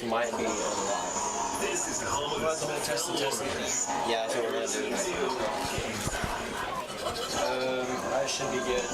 Might be a lot. This is the home of the Testing. Yeah, that's what we're gonna do. I should be good.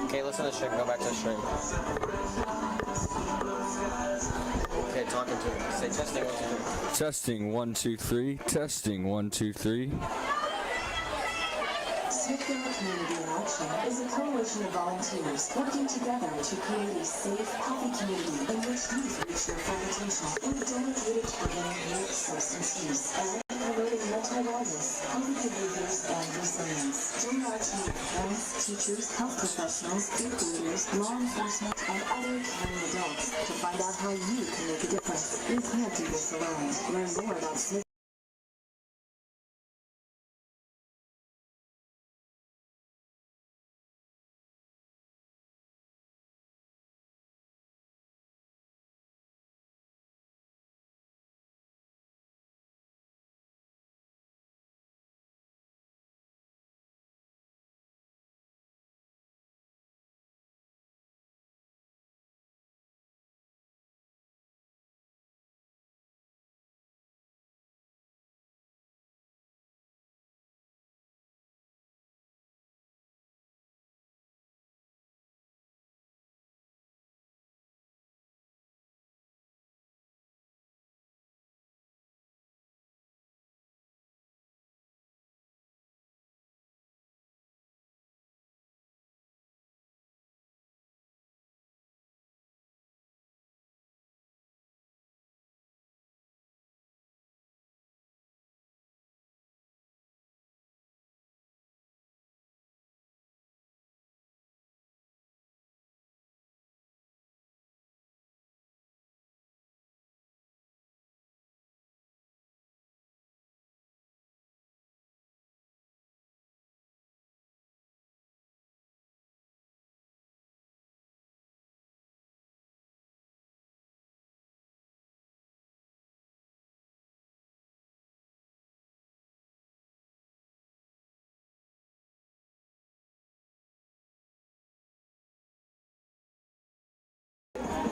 Okay, listen to the stream. Go back to the stream. Okay, talking to him. Say testing 1 2 3. Testing 1 2 3. Testing 1 2 3. Smithville Community in Action is a coalition of volunteers working together to create a safe, healthy community in which youth reach their full potential. We're dedicated to preventing youth substance use and promoting mental wellness, healthy behaviors, and resilience. Join our team of parents, teachers, health professionals, youth leaders, law enforcement, and other caring adults to find out how you can make a difference. You can't do this alone. Learn more about Smithville.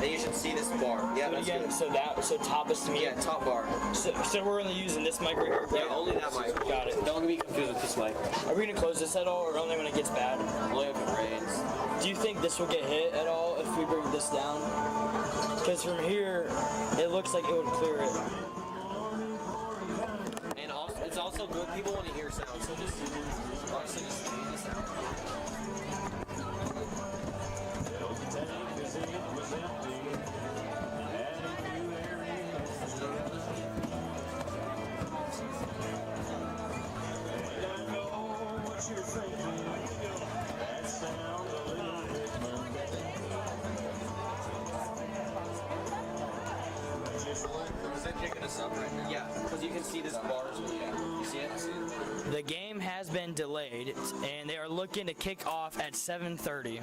then you should see this bar. Yeah, that's again, good. So top is to me. Yeah, top bar. So we're only using this mic right here. Yeah, only that mic. Got it. Don't be confused with this mic. Are we gonna close this at all, or only when it gets bad? Only if it rains. Do you think this will get hit at all if we bring this down? Because from here, it looks like it would clear it. And also, it's also good. People want to hear sound, so just honestly just leave this out. Is that kicking us up right now? Yeah, because you can see this bars. You see it? The game has been delayed, and they are looking to kick off at 7:30.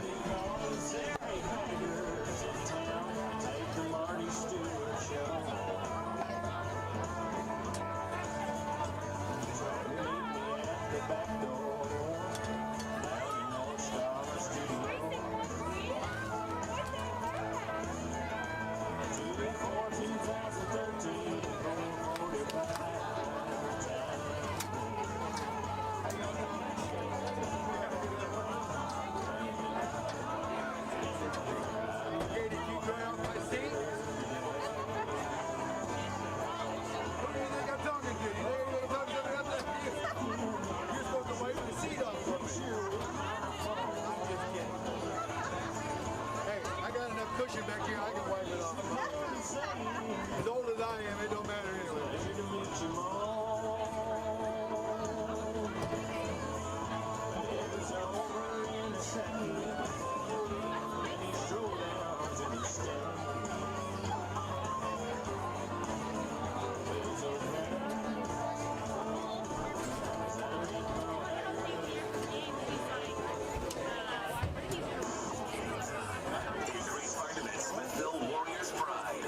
Cushion back here, I can wipe it off. As old as I am, it don't matter anyway. Smithville Warriors pride.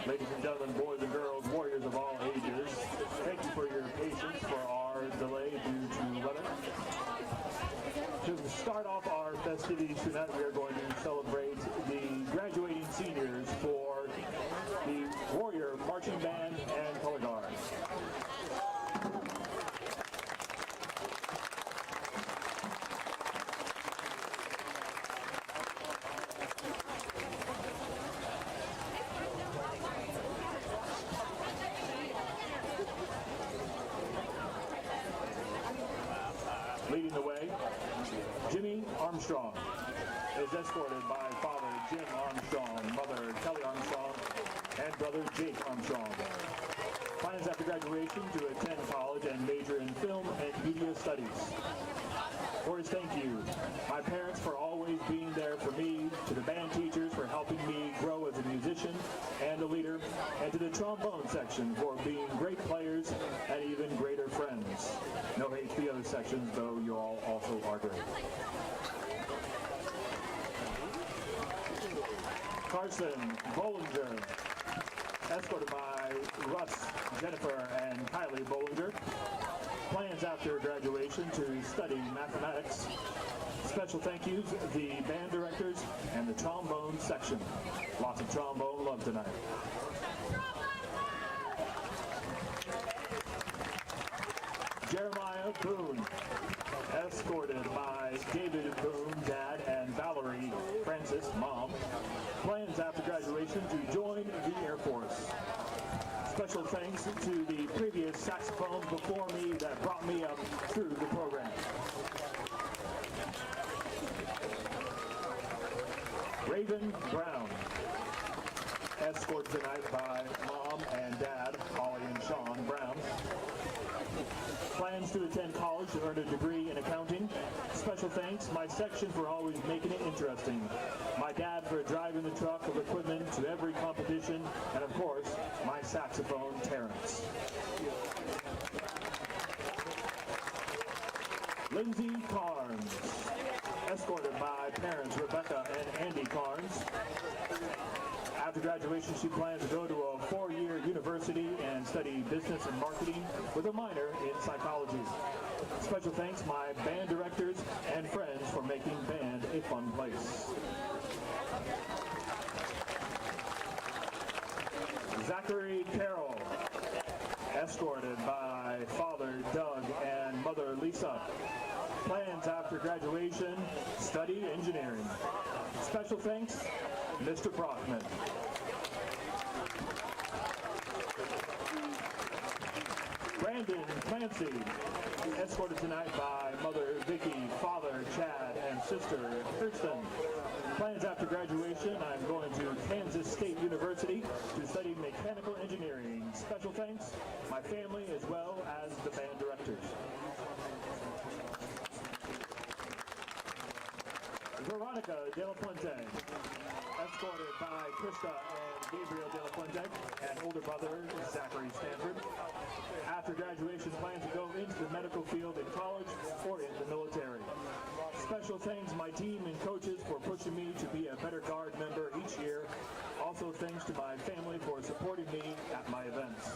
Ladies and gentlemen, boys and girls, warriors of all ages, thank you for your patience for our delay due to weather. To start off our festivities tonight, we are going to celebrate the graduating seniors for the Warrior Marching Band and Color Guard. Leading the way, Jimmy Armstrong is escorted by Father Jim Armstrong, Mother Kelly Armstrong, and brother Jake Armstrong. Plans after graduation to attend college and major in film and media studies. Words thank you. My parents for always being there for me, to the band teachers for helping me grow as a musician and a leader, and to the trombone section for being great players and even greater friends. No hate to the other sections, though you all also are great. Carson Bollinger, escorted by Russ, Jennifer, and Kylie Bollinger. Plans after graduation to study mathematics. Special thank yous, the band directors and the trombone section. Lots of trombone love tonight. Jeremiah Boone, escorted by David Boone, dad, and Valerie Francis, mom. Plans after graduation to join the Air Force. Special thanks to the previous saxophones before me that brought me up through the program. Raven Brown, escorted tonight by mom and dad, Holly and Sean Brown. Plans to attend college to earn a degree in accounting. Special thanks, my section for always making it interesting. My dad for driving the truck of equipment to every competition. And of course, my saxophone, Terrence. Lindsay Carnes, escorted by parents Rebecca and Andy Carnes. After graduation, she plans to go to a 4-year university and study business and marketing with a minor in psychology. Special thanks, my band directors and friends for making band a fun place. Zachary Carroll, escorted by father Doug and mother Lisa. Plans after graduation, study engineering. Special thanks, Mr. Brockman. Brandon Clancy, escorted tonight by mother Vicky, father Chad, and sister Kirsten. Plans after graduation, I'm going to Kansas State University to study mechanical engineering. Special thanks, my family as well as the band directors. Veronica De La Puente, escorted by Krista and Gabriel De La Puente and older brother Zachary Stanford. After graduation, plans to go into the medical field in college or in the military. Special thanks my team and coaches for pushing me to be a better Guard member each year. Also thanks to my family for supporting me at my events.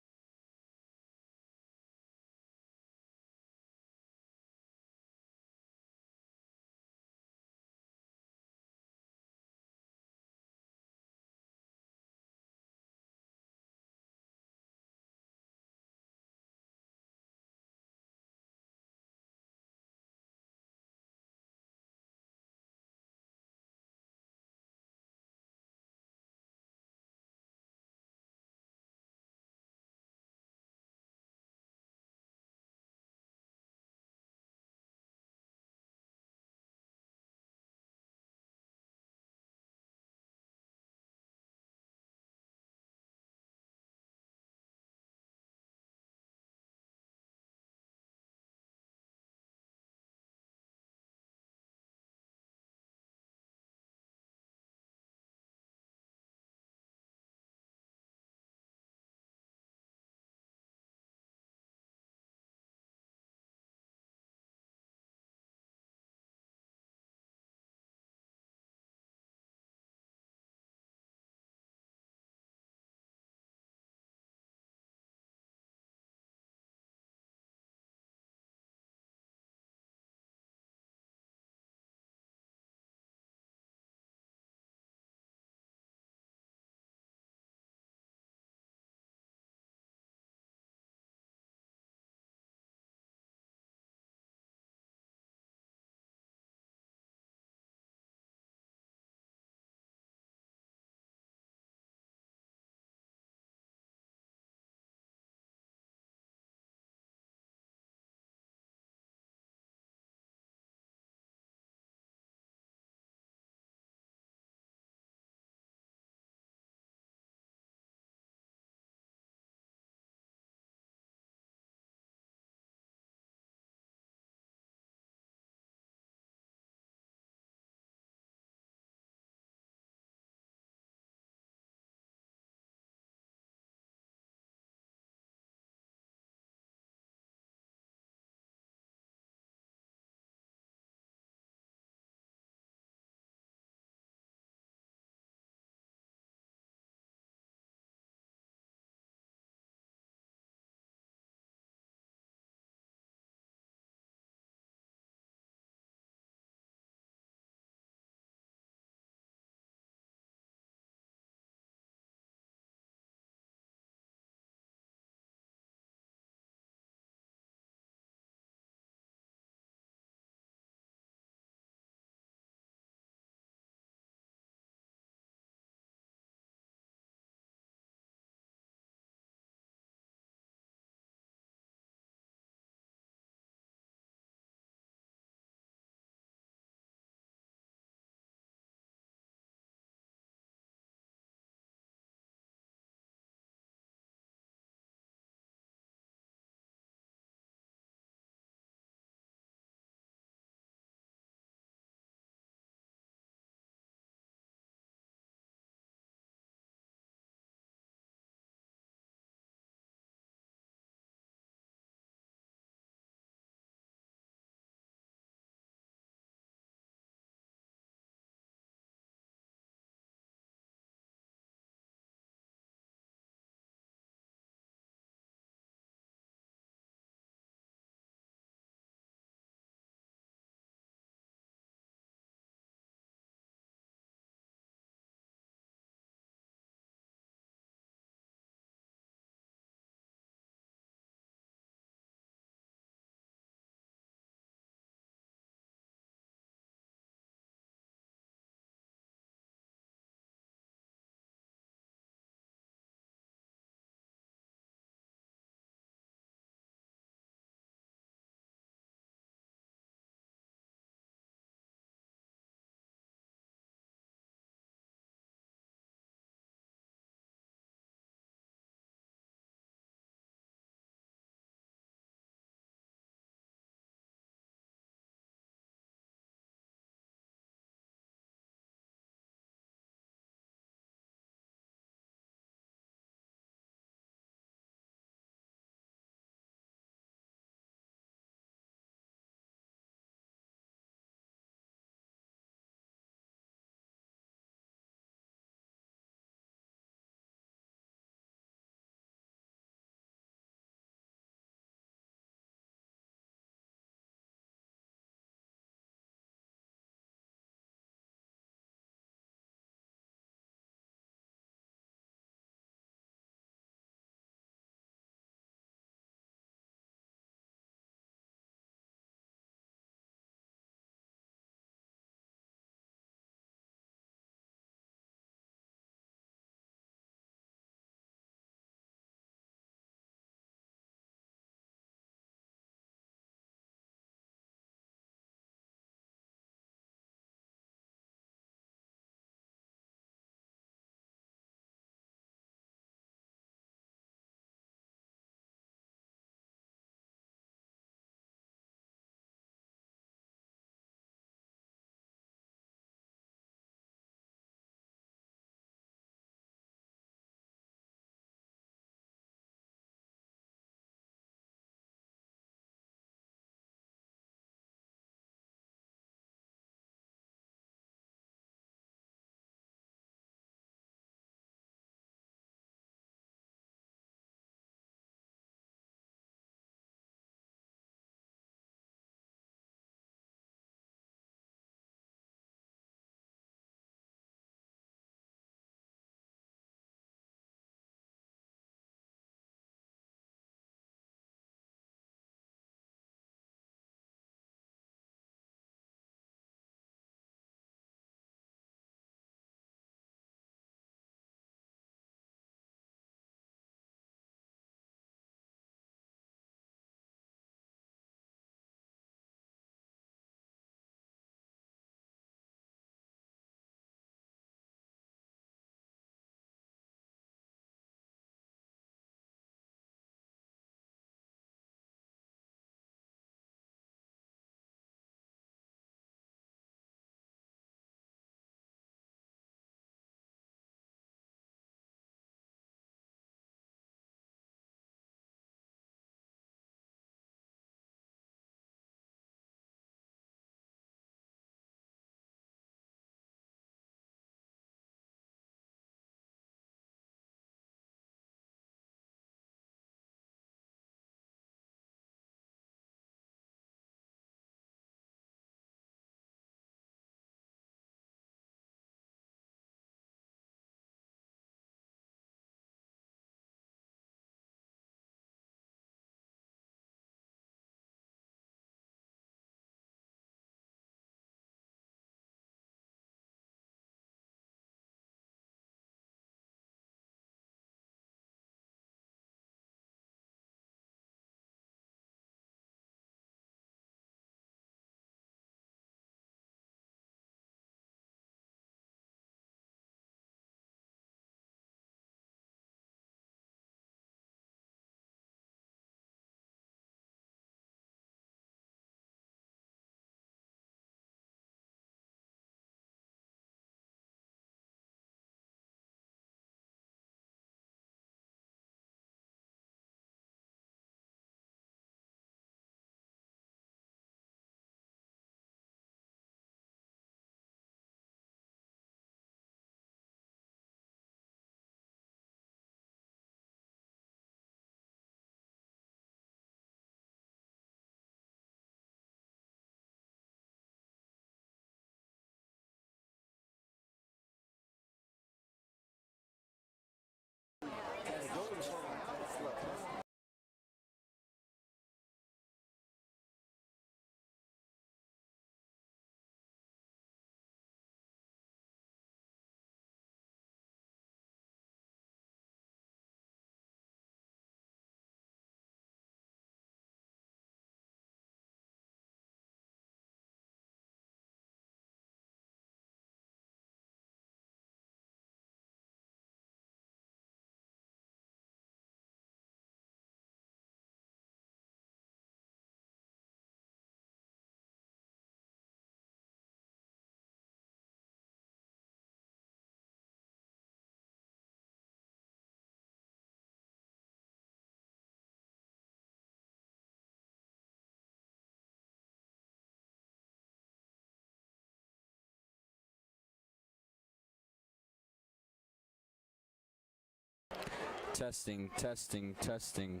Testing, testing, testing.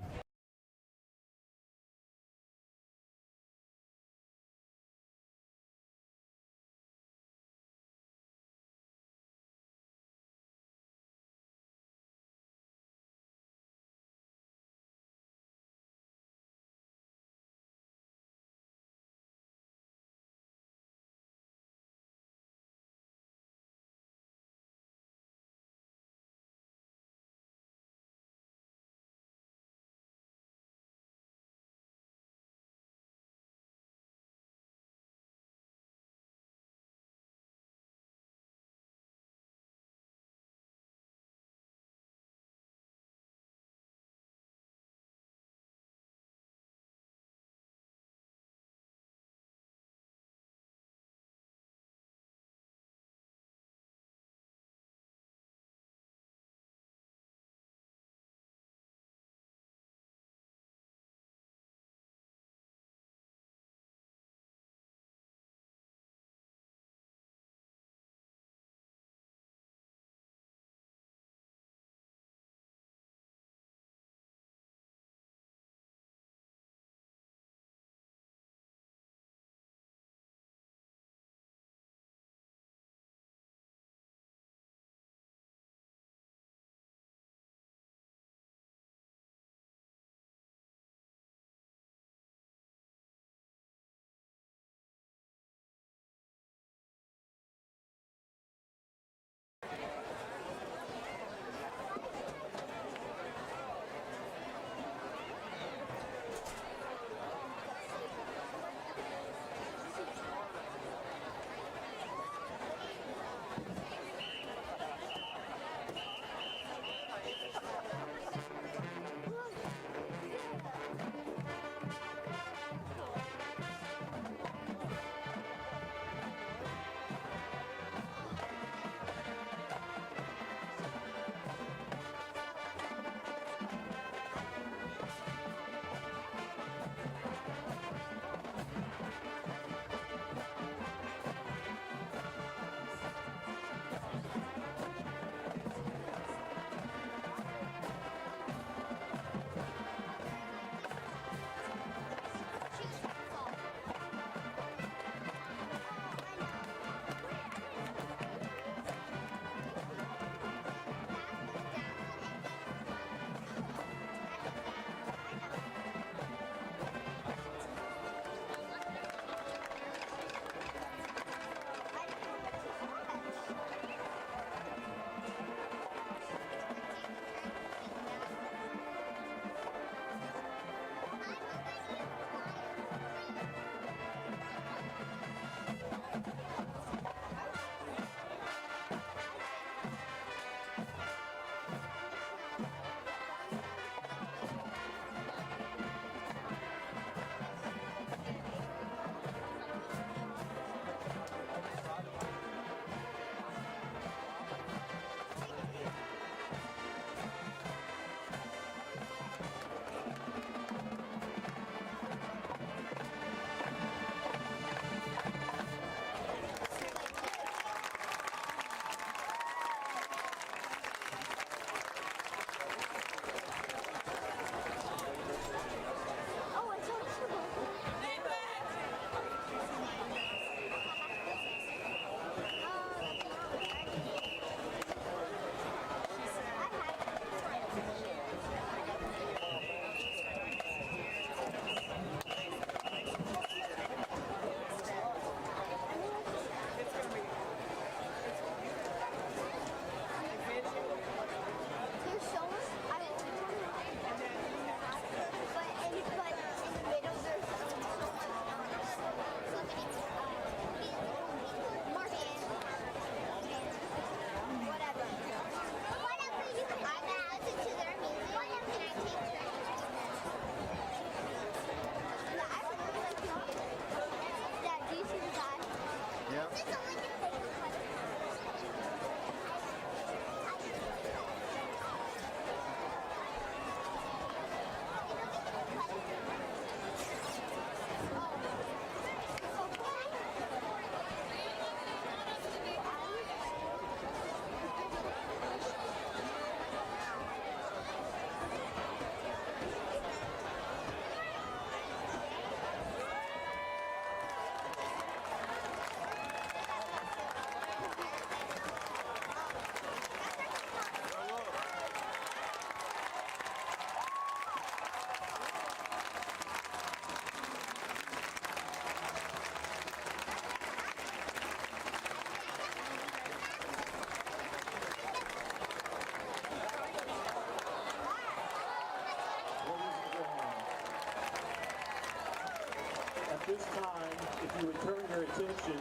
this time, if you would turn your attention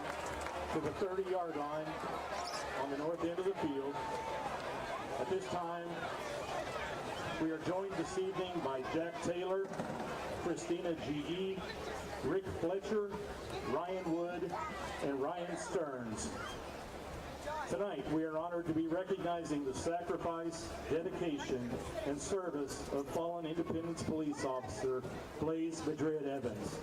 to the 30-yard line on the north end of the field. At this time, we are joined this evening by Jack Taylor, Christina G.E., Rick Fletcher, Ryan Wood, and Ryan Stearns. Tonight, we are honored to be recognizing the sacrifice, dedication, and service of fallen Independence police officer Blaze Madrid Evans.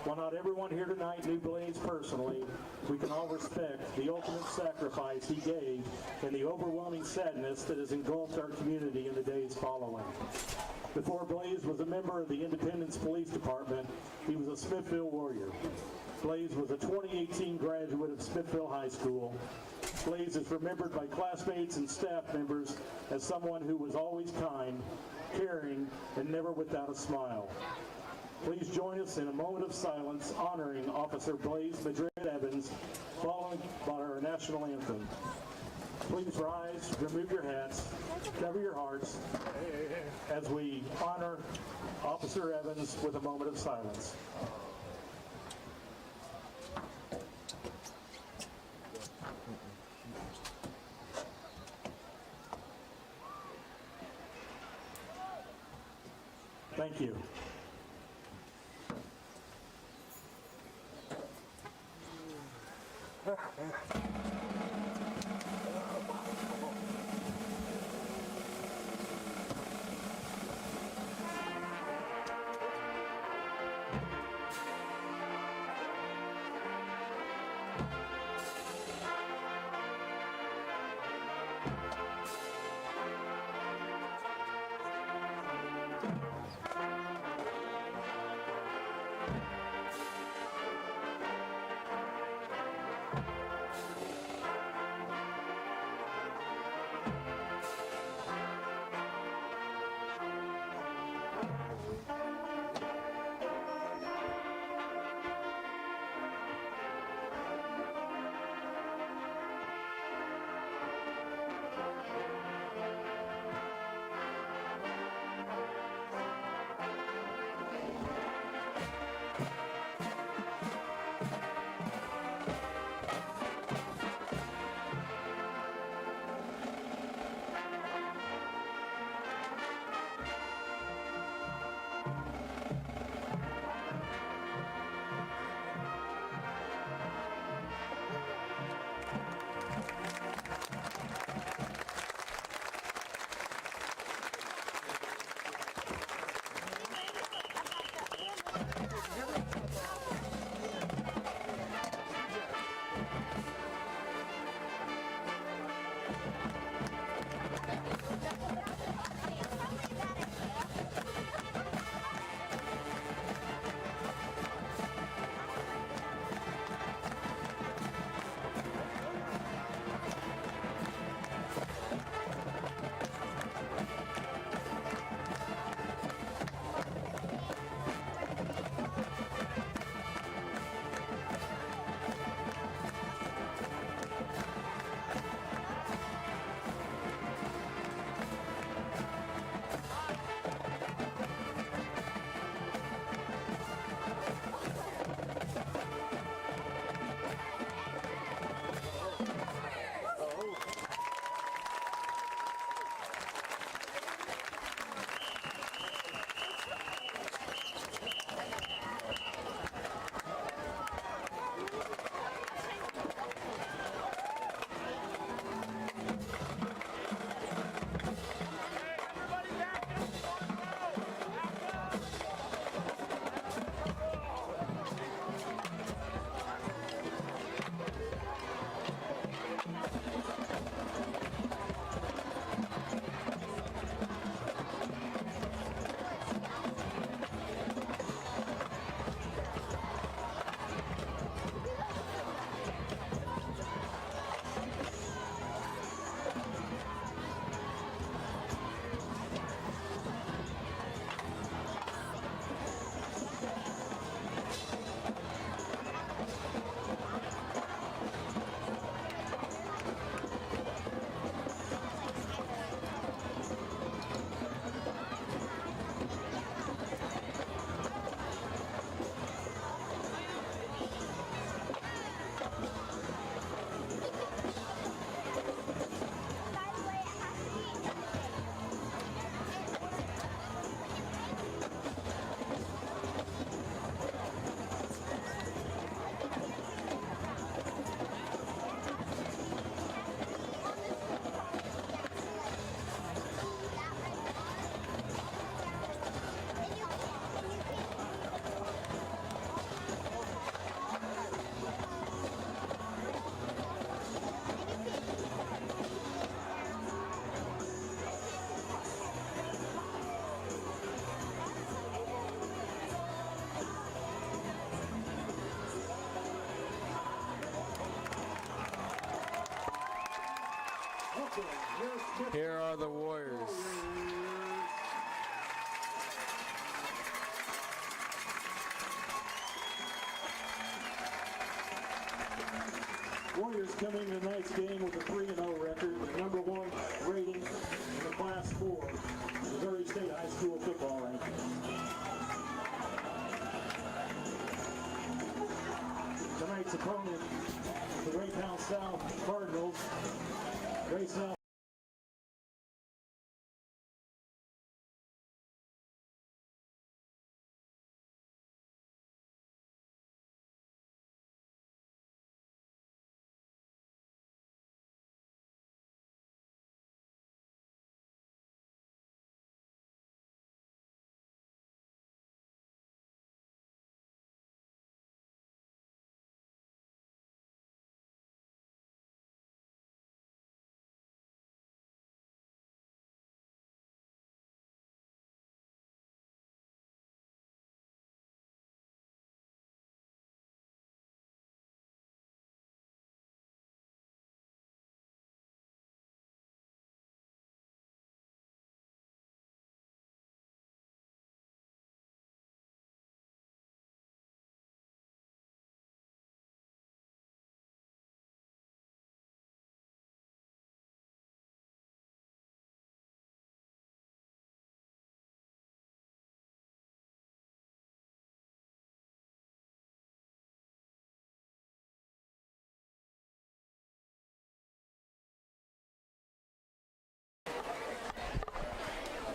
While not everyone here tonight knew Blaze personally, we can all respect the ultimate sacrifice he gave and the overwhelming sadness that has engulfed our community in the days following. Before Blaze was a member of the Independence Police Department, he was a Smithville Warrior. Blaze was a 2018 graduate of Smithville High School. Blaze is remembered by classmates and staff members as someone who was always kind, caring, and never without a smile. Please join us in a moment of silence honoring Officer Blaze Madrid Evans, followed by our national anthem. Please rise, remove your hats, cover your hearts as we honor Officer Evans with a moment of silence. Thank you. Here are the Warriors. Warriors coming to tonight's game with a 3-0 record, the number 1 rating in the Class 4 Missouri State High School football rankings. Tonight's opponent, the Raytown South Cardinals. Raytown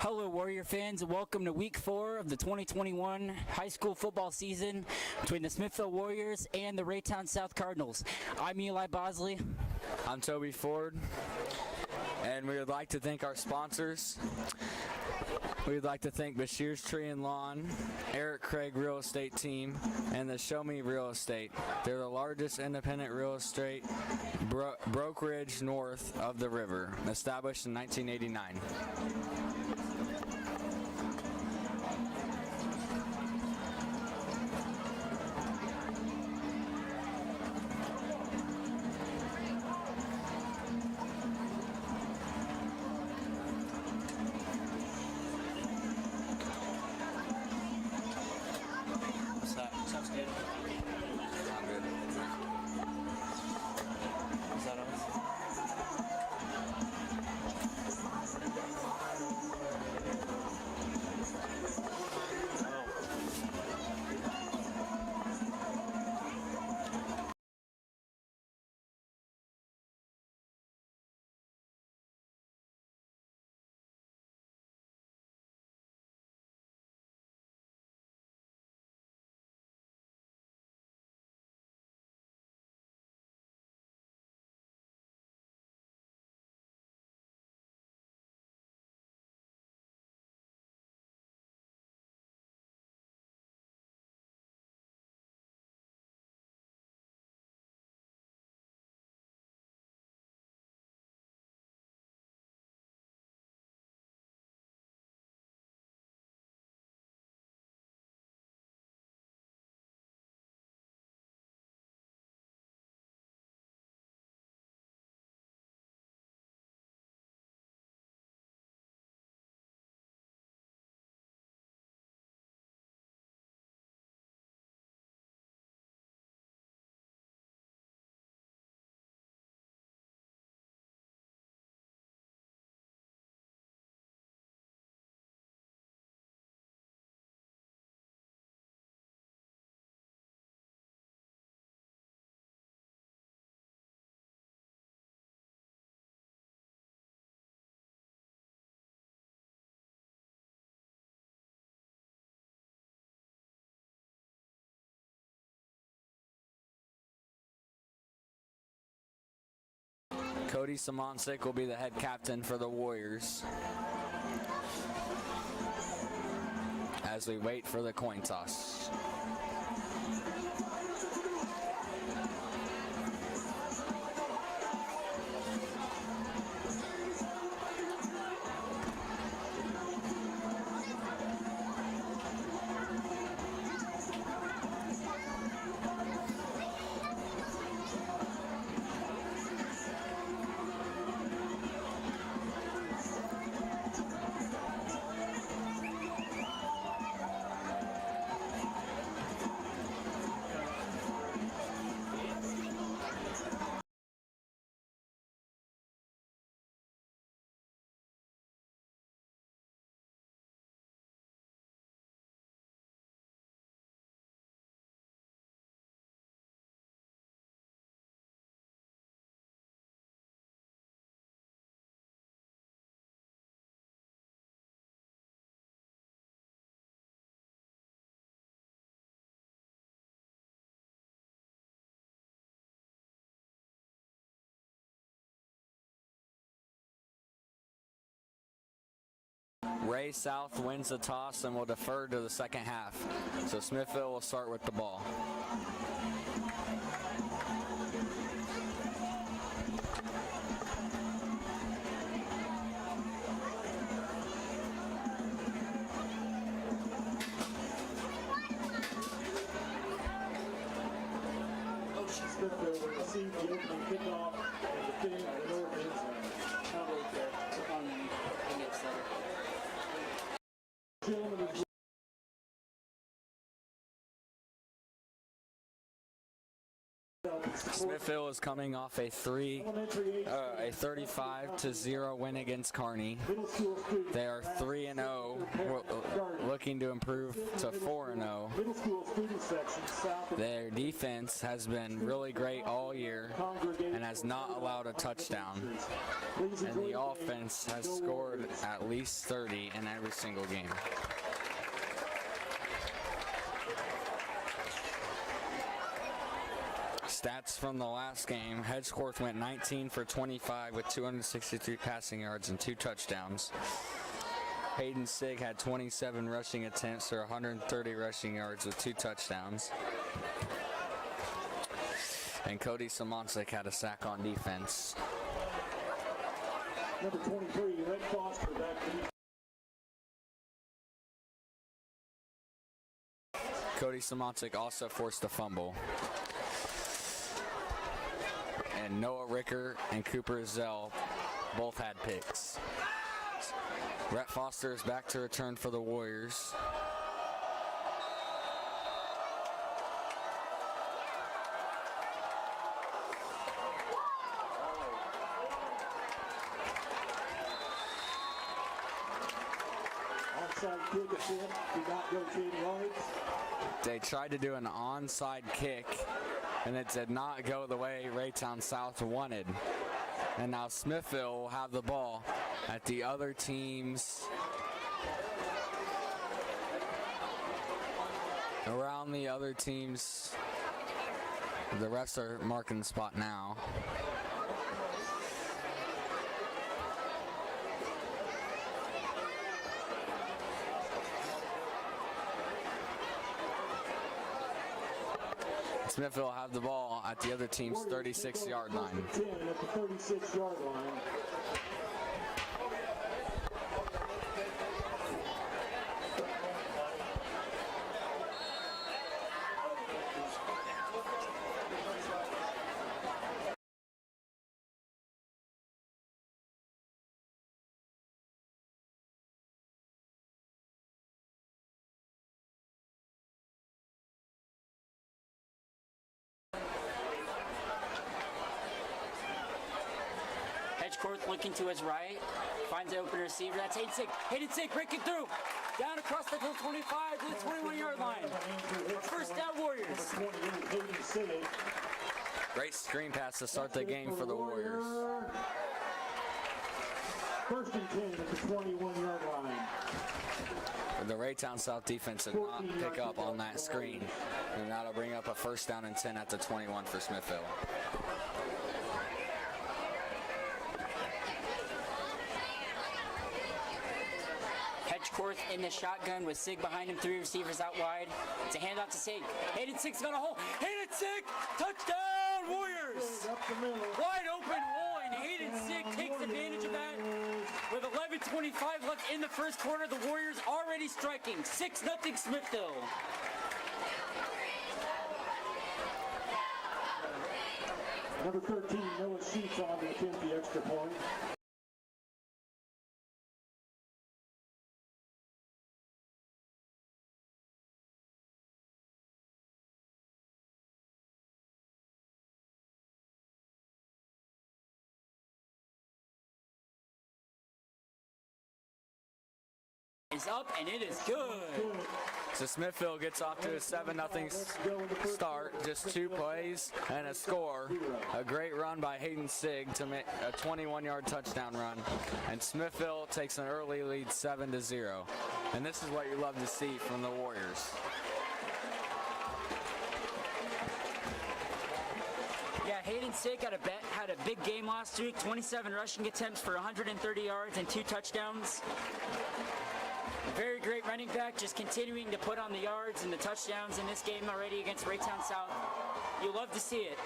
Hello, Warrior fans. Welcome to Week 4 of the 2021 high school football season between the Smithville Warriors and the Raytown South Cardinals. I'm Eli Bosley. I'm Toby Ford, and we would like to thank our sponsors. We would like to thank Bashir's Tree and Lawn, Eric Craig Real Estate Team, and the Show Me Real Estate. They're the largest independent real estate brokerage north of the river, established in 1989. Sounds good. I'm good. Is that us? Cody Simoncic will be the head captain for the Warriors as we wait for the coin toss. Ray South wins the toss and will defer to the second half. So Smithville will start with the ball. Smithville will receive the opening kickoff and defend the north end zone. Gentlemen, is Smithville is coming off a 35-0 win against Kearney. They are 3-0, looking to improve to 4-0. middle school student section south of Their defense has been really great all year and has not allowed a touchdown. And the offense has scored at least 30 in every single game. Stats from the last game: Hedgecourt went 19 for 25 with 263 passing yards and 2 touchdowns. Hayden Sig had 27 rushing attempts for 130 rushing yards with 2 touchdowns. And Cody Simoncic had a sack on defense. number 23, Red Foster back to Cody Simoncic also forced a fumble. And Noah Ricker and Cooper Zell both had picks. Rhett Foster is back to return for the Warriors. onside kick attempt, did not go 10 yards. They tried to do an onside kick, and it did not go the way Raytown South wanted. And now Smithville will have the ball at the other team's, around the other team's, the refs are marking the spot now. Smithville will have the ball at the other team's 36-yard line. 10 at the 36-yard line. Hedgecourt looking to his right, finds the open receiver. That's Hayden Sick. Hayden Sick breaking through. Down across the 25 to the 21-yard line. First down, Warriors. Great screen pass to start the game for the Warriors. First and 10 at the 21-yard line. The Raytown South defense did not pick up on that screen. And that'll bring up a first down and 10 at the 21 for Smithville. Hedgecourt in the shotgun with Sig behind him, 3 receivers out wide. It's a handoff to Sig. Hayden Sig's got a hole. Hayden Sig, touchdown Warriors! Wide open hole, and Hayden Sig takes advantage of that. With 11:25 left in the first quarter, the Warriors already striking 6-0 Smithville. Number 13, Noah Sheets on to attempt the extra point. Is up, and it is good. So Smithville gets off to a 7-0 start, just 2 plays and a score. A great run by Hayden Sig to make a 21-yard touchdown run. And Smithville takes an early lead 7-0. And this is what you love to see from the Warriors. Yeah, Hayden Sig had a big game last week, 27 rushing attempts for 130 yards and 2 touchdowns. A very great running back, just continuing to put on the yards and the touchdowns in this game already against Raytown South. You love to see it.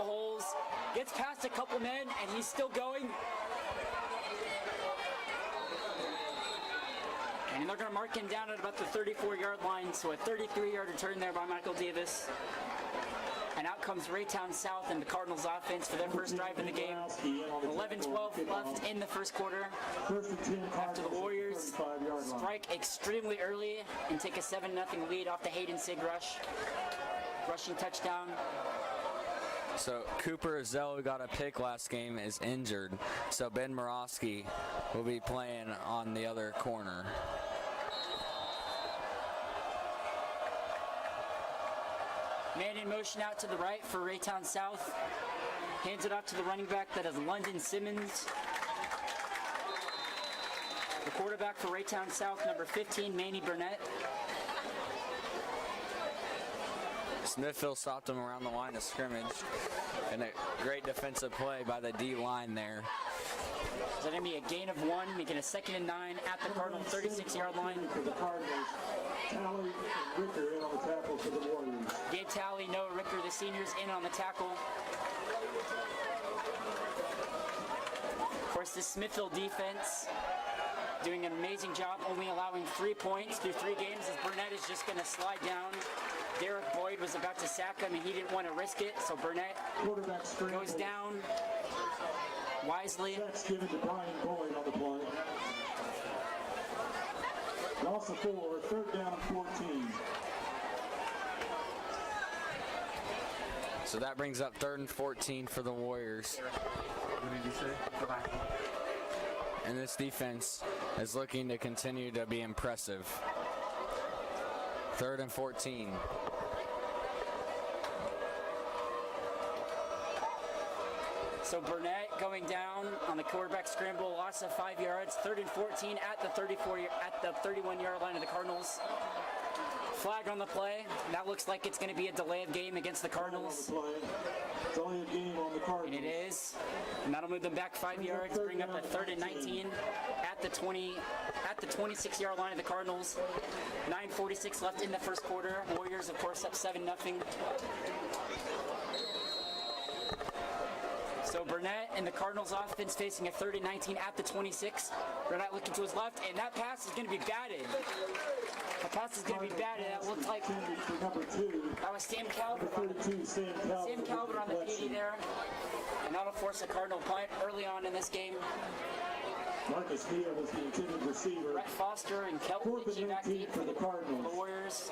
Holes, gets past a couple men, and he's still going. And they're going to mark him down at about the 34-yard line, so a 33-yard return there by Michael Davis. And out comes Raytown South and the Cardinals offense for their first drive in the game. 11-12 left in the first quarter. After the Warriors strike extremely early and take a 7-0 lead off the Hayden Sig rush. Rushing touchdown. So Cooper Azell, who got a pick last game, is injured. So Ben Morosky will be playing on the other corner. Man in motion out to the right for Raytown South. Hands it off to the running back, that is London Simmons. The quarterback for Raytown South, number 15, Manny Burnett. Smithville stopped him around the line of scrimmage, and a great defensive play by the D-line there. Is that going to be a gain of 1, making a 2nd and 9 at the Cardinal 36-yard line? For the Cardinals, Talley and Ricker in on the tackle for the Warriors. Gabe Talley, Noah Ricker, the seniors, in on the tackle. Of course, the Smithville defense doing an amazing job, only allowing 3 points through 3 games, as Burnett is just going to slide down. Derek Boyd was about to sack him, and he didn't want to risk it, so Burnett goes down wisely. That's given to Brian Boyd on the play. Loss of 4, 3rd down 14. So that brings up 3rd and 14 for the Warriors. What did you say? Bye-bye. And this defense is looking to continue to be impressive. 3rd and 14. So Burnett going down on the quarterback scramble, loss of 5 yards, 3rd and 14 at the 31-yard line of the Cardinals. Flag on the play. That looks like it's going to be a delay of game against the Cardinals. It's only a game on the Cardinals. And it is. And that'll move them back 5 yards, bring up a 3rd and 19 at the 26-yard line of the Cardinals. 9:46 left in the first quarter. Warriors, of course, up 7-0. So Burnett and the Cardinals offense facing a 3rd and 19 at the 26. Burnett looking to his left, and that pass is going to be batted. The pass is going to be batted. That looked like that was Sam Calvert on the PD there. And that'll force a Cardinal punt early on in this game. Marcus Neal was the intended receiver. Brett Foster and Kelton Ritchie back deep for the Warriors.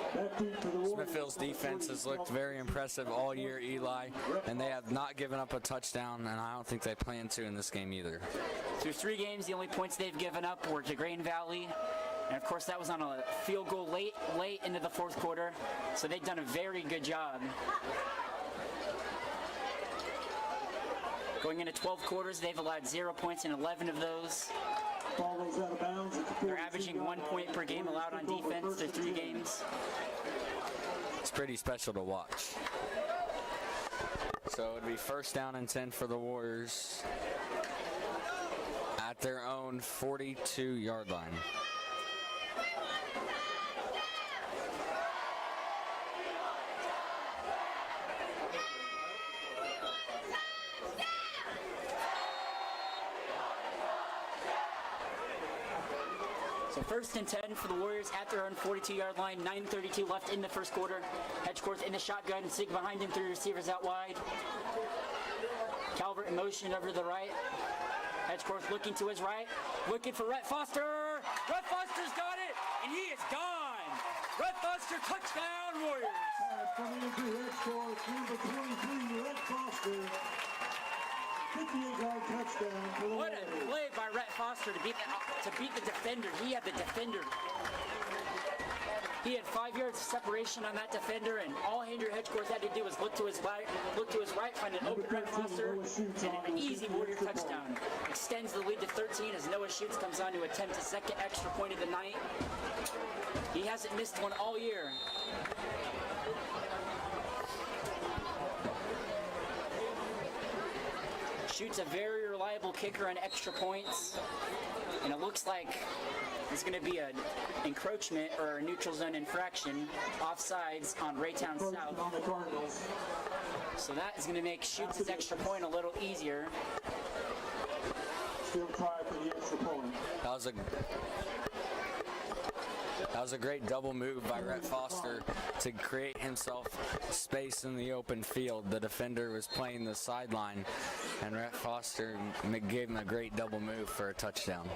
Smithville's defense has looked very impressive all year, Eli, and they have not given up a touchdown, and I don't think they plan to in this game either. Through 3 games, the only points they've given up were to Grain Valley, and of course that was on a field goal late into the 4th quarter, so they've done a very good job. Going into 12 quarters, they've allowed 0 points in 11 of those. They're averaging 1 point per game allowed on defense through 3 games. It's pretty special to watch. So it'd be 1st down and 10 for the Warriors at their own 42-yard line. So 1st and 10 for the Warriors at their own 42-yard line. 9:32 left in the first quarter. Hedgecourt in the shotgun. Sig behind him, 3 receivers out wide. Calvert in motion over to the right. Hedgecourt looking to his right, looking for Rhett Foster. Rhett Foster's got it, and he is gone. Rhett Foster, touchdown, Warriors. From Andrew Hedgecourt, number 23, Rhett Foster. 58-yard touchdown for the What Warriors. a play by Rhett Foster to beat the defender. He had the defender. He had 5 yards of separation on that defender, and all Andrew Hedgecourt had to do was look to his right, find an open Rhett Foster, and an easy Warrior touchdown. Extends the lead to 13 as Noah Schutz comes on to attempt his second extra point of the night. He hasn't missed one all year. Shoots a very reliable kicker on extra points, and it looks like it's going to be an encroachment or a neutral zone infraction, offsides on Raytown South. On the Cardinals. So that is going to make Schutz' extra point a little easier. Still try for the extra point. That was a great double move by Rhett Foster to create himself space in the open field. The defender was playing the sideline, and Rhett Foster gave him a great double move for a touchdown.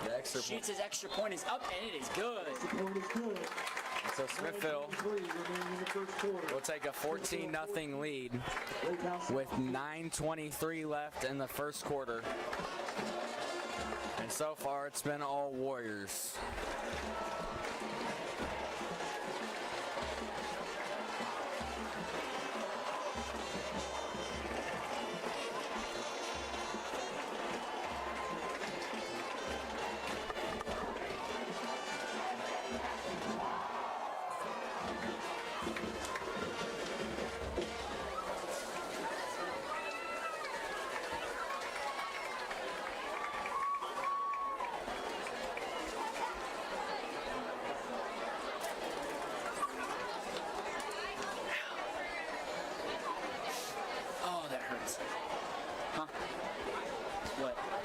The extra point. Schutz' extra point is up, and it is good. The point is good. So Smithville will take a 14-0 lead with 9:23 left in the first quarter. And so far, it's been all Warriors.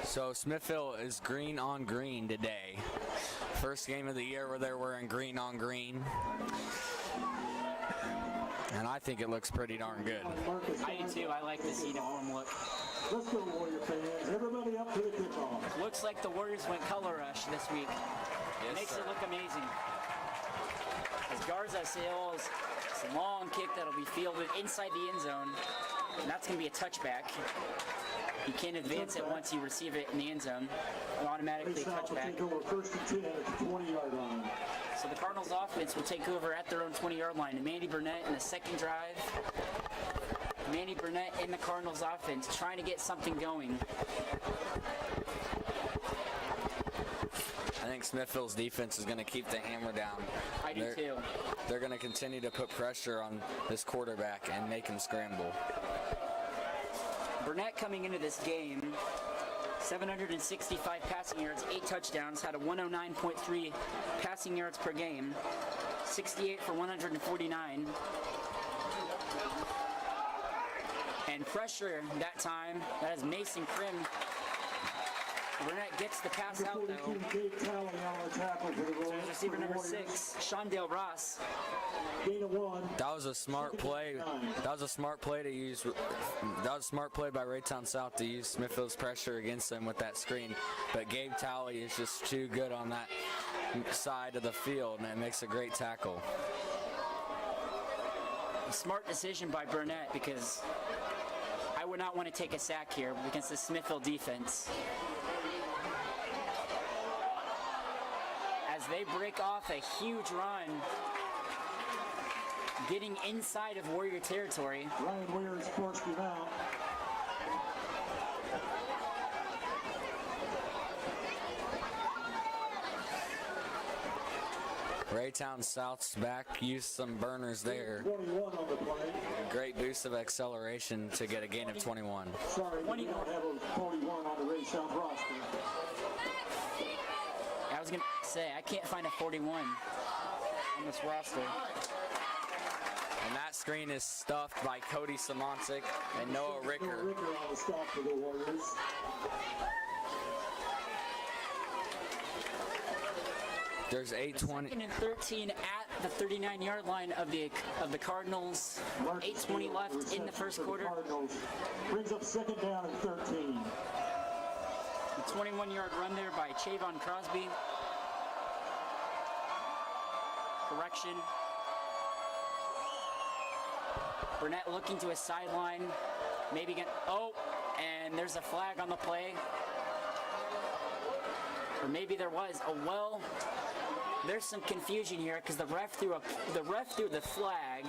So Smithville is green on green today. First game of the year where they're wearing green on green. And I think it looks pretty darn good. I do too. I like this uniform look. Let's go, Warrior fans. Everybody up to the kickoff. Looks like the Warriors went color rush this week. Yes, Makes sir. it look amazing. As Garza sails, it's a long kick that'll be fielded inside the end zone. And that's going to be a touchback. You can't advance it once you receive it in the end zone. Automatically touchback. First and 10 at the 20-yard line. So the Cardinals offense will take over at their own 20-yard line. And Mandy Burnett in the second drive. Mandy Burnett in the Cardinals offense trying to get something going. I think Smithville's defense is going to keep the hammer down. I do too. They're going to continue to put pressure on this quarterback and make him scramble. Burnett coming into this game, 765 passing yards, 8 touchdowns, had a 109.3 passing yards per game, 68 for 149. And pressure that time, that is Mason Krim. Burnett gets the pass out though. So there's receiver number 6, Shondale Ross. That was a smart play. That was a smart play to use. That was a smart play by Raytown South to use Smithville's pressure against them with that screen. But Gabe Talley is just too good on that side of the field, and it makes a great tackle. A smart decision by Burnett because I would not want to take a sack here against the Smithville defense. As they break off a huge run, getting inside of Warrior territory. Ryan Weir is forced him out. Raytown South's back, used some burners there. 21 on the play. Great boost of acceleration to get a gain of 21. Sorry, we don't have a 41 on the Raytown roster. I was going to say, I can't find a 41 on this roster. And that screen is stuffed by Cody Samonsic and Noah Ricker. Noah Ricker on the stop for the Warriors. There's 8:20. Second and 13 at the 39-yard line of the Cardinals. 8:20 left in the first quarter. Cardinals brings up second down and 13. A 21-yard run there by Chavon Crosby. Correction. Burnett looking to his sideline. Maybe get. Oh, and there's a flag on the play. Or maybe there was. Oh, well, there's some confusion here because the ref threw the flag,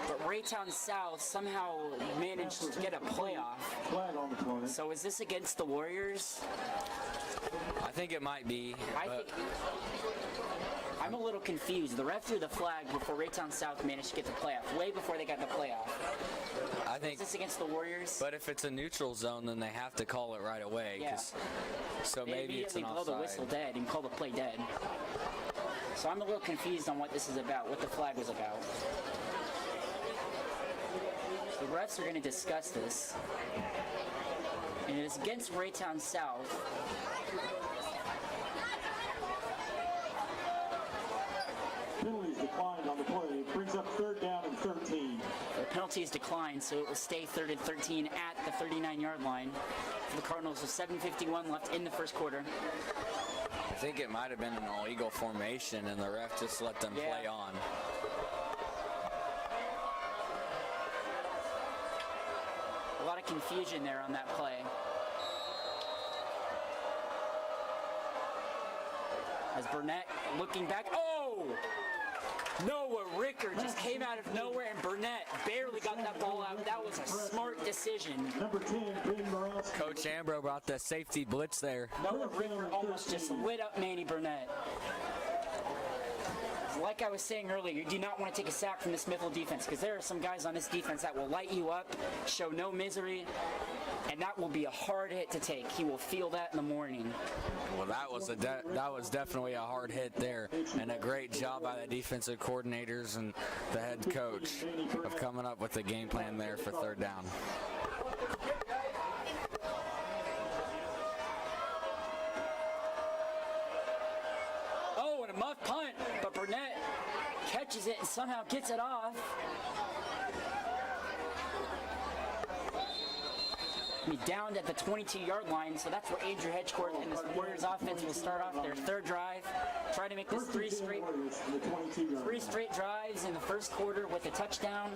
but Raytown South somehow managed to get a playoff. Flag on the play. So is this against the Warriors? I think it might be. I'm a little confused. The ref threw the flag before Raytown South managed to get the playoff, way before they got the playoff. I think. Is this against the Warriors? But if it's a neutral zone, then they have to call it right away. Yeah. So They maybe it's an immediately blow the whistle offside. dead and call the play dead. So I'm a little confused on what this is about, what the flag was about. The refs are going to discuss this. And it is against Raytown South. Penalties declined on the play. It brings up third down and 13. The penalty is declined, so it will stay third and 13 at the 39-yard line for the Cardinals with 7:51 left in the first quarter. I think it might have been an illegal formation, and the ref just let them play on. A lot of confusion there on that play. As Burnett looking back. Oh! Noah Ricker just came out of nowhere, and Burnett barely got that ball out. That was a smart decision. Number 10, Ben Morales. Coach Ambro brought the safety blitz there. Noah Ricker almost just lit up Manny Burnett. Like I was saying earlier, you do not want to take a sack from the Smithville defense because there are some guys on this defense that will light you up, show no misery, and that will be a hard hit to take. He will feel that in the morning. Well, that was definitely a hard hit there, and a great job by the defensive coordinators and the head coach of coming up with the game plan there for third down. Oh, and a muff punt, but Burnett catches it and somehow gets it off. He's down at the 22-yard line, so that's where Andrew Hedgecourt and the Warriors offense will start off their third drive. Try to make this three straight drives in the first quarter with a touchdown.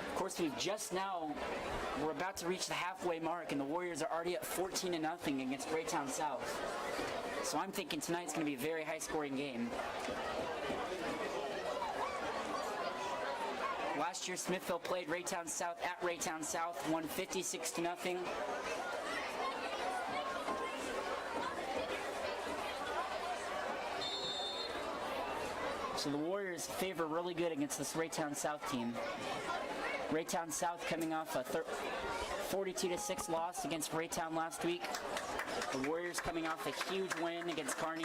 Of course, we're about to reach the halfway mark, and the Warriors are already at 14-0 against Raytown South. So I'm thinking tonight's going to be a very high-scoring game. Last year, Smithville played Raytown South at Raytown South, won 56-0. So the Warriors favor really good against this Raytown South team. Raytown South coming off a 42-6 loss against Raytown last week. The Warriors coming off a huge win against Kearney.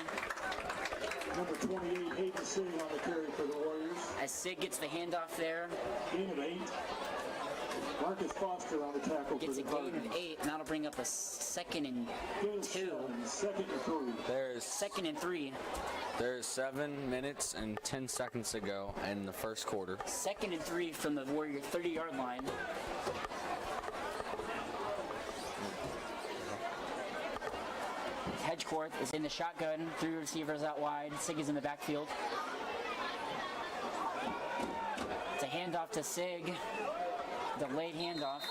Number 28, Hayden Sig on the carry for the Warriors. As Sig gets the handoff there. Gain of 8. Marcus Foster on the tackle Gets for a the gain Cardinals. of 8, and that'll bring up a 2nd and 2. Second and 3. There's 2nd and 3. There's 7 minutes and 10 seconds to go in the first quarter. 2nd and 3 from the Warrior 30-yard line. Hedgecourt is in the shotgun, 3 receivers out wide. Sig is in the backfield. It's a handoff to Sig. Delayed handoff.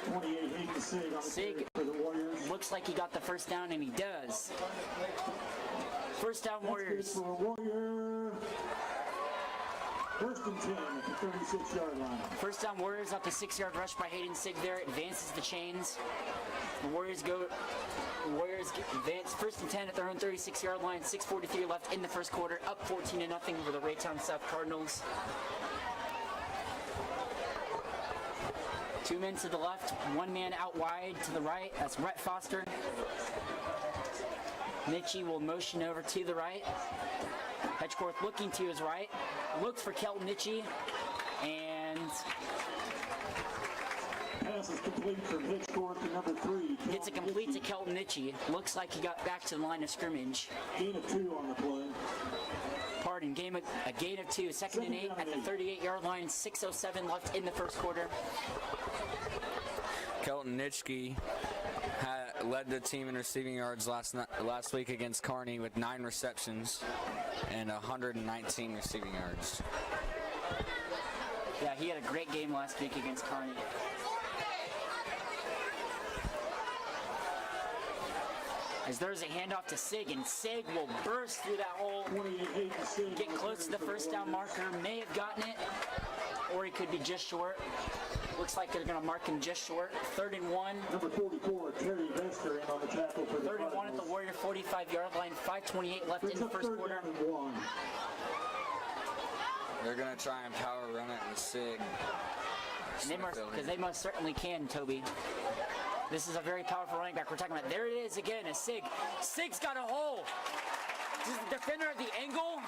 28, Hayden Sig on the Sig carry for the Warriors. looks like he got the first down, and he does. First down, Warriors. For a Warrior. First and 10 at the 36-yard line. First down, Warriors off the 6-yard rush by Hayden Sig there. Advances the chains. The Warriors advance first and 10 at their own 36-yard line. 6:43 left in the first quarter. Up 14-0 over the Raytown South Cardinals. 2 men to the left, 1 man out wide to the right. That's Rhett Foster. Mitchie will motion over to the right. Hedgecourt looking to his right. Looks for Kelton Mitchie. And pass is complete from Hitchcourt to number 3. Gets it complete to Kelton Nitchie. Looks like he got back to the line of scrimmage. Gain of 2 on the play. Pardon, a gain of 2, second and 8 at the 38-yard line, 6:07 left in the first quarter. Kelton Nitschke led the team in receiving yards last week against Kearney with 9 receptions and 119 receiving yards. Yeah, he had a great game last week against Kearney. As there's a handoff to Sig, and Sig will burst through that hole, get close to the first down marker, may have gotten it, or he could be just short. Looks like they're going to mark him just short. 3rd and 1. Number 44, Terry Vester in on the tackle for the 3rd and 1 at the Warrior 45-yard line, 5:28 left in the first quarter. They're going to try and power run it with Sig. Because they most certainly can, Toby. This is a very powerful running back we're talking about. There it is again, a Sig. Sig's got a hole. Does the defender at the angle?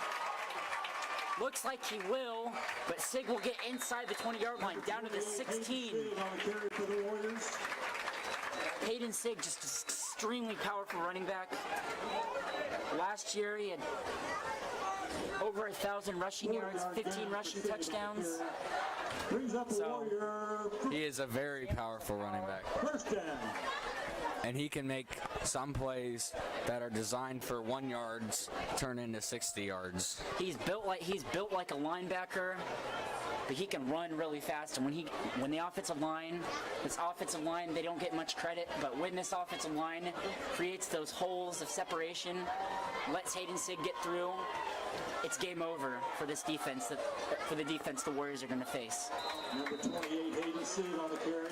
Looks like he will, but Sig will get inside the 20-yard line, down to the 16. Hayden Sig, just an extremely powerful running back. Last year, he had over 1,000 rushing yards, 15 rushing touchdowns. So he is a very powerful running back. And he can make some plays that are designed for 1 yards turn into 60 yards. He's built like a linebacker, but he can run really fast. And when the offensive line, they don't get much credit, but when this offensive line creates those holes of separation, lets Hayden Sig get through, it's game over for this defense. For the defense the Warriors are going to face. Number 28, Hayden Sig on the carry.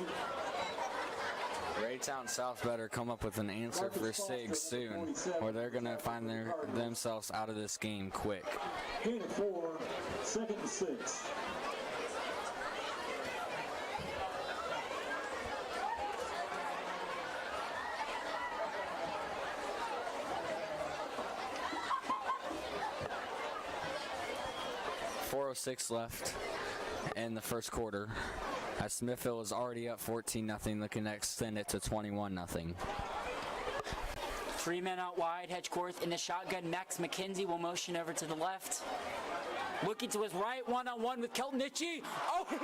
Raytown South better come up with an answer for Sig soon, or they're going to find themselves out of this game quick. Gain of 4, 2nd and 6. .406 left in the first quarter, as Smithville is already up 14-0, looking to extend it to 21-0. 3 men out wide, Hedgecorth in the shotgun. Max McKenzie will motion over to the left. Looking to his right, one-on-one with Kelton Nitchie. Oh, he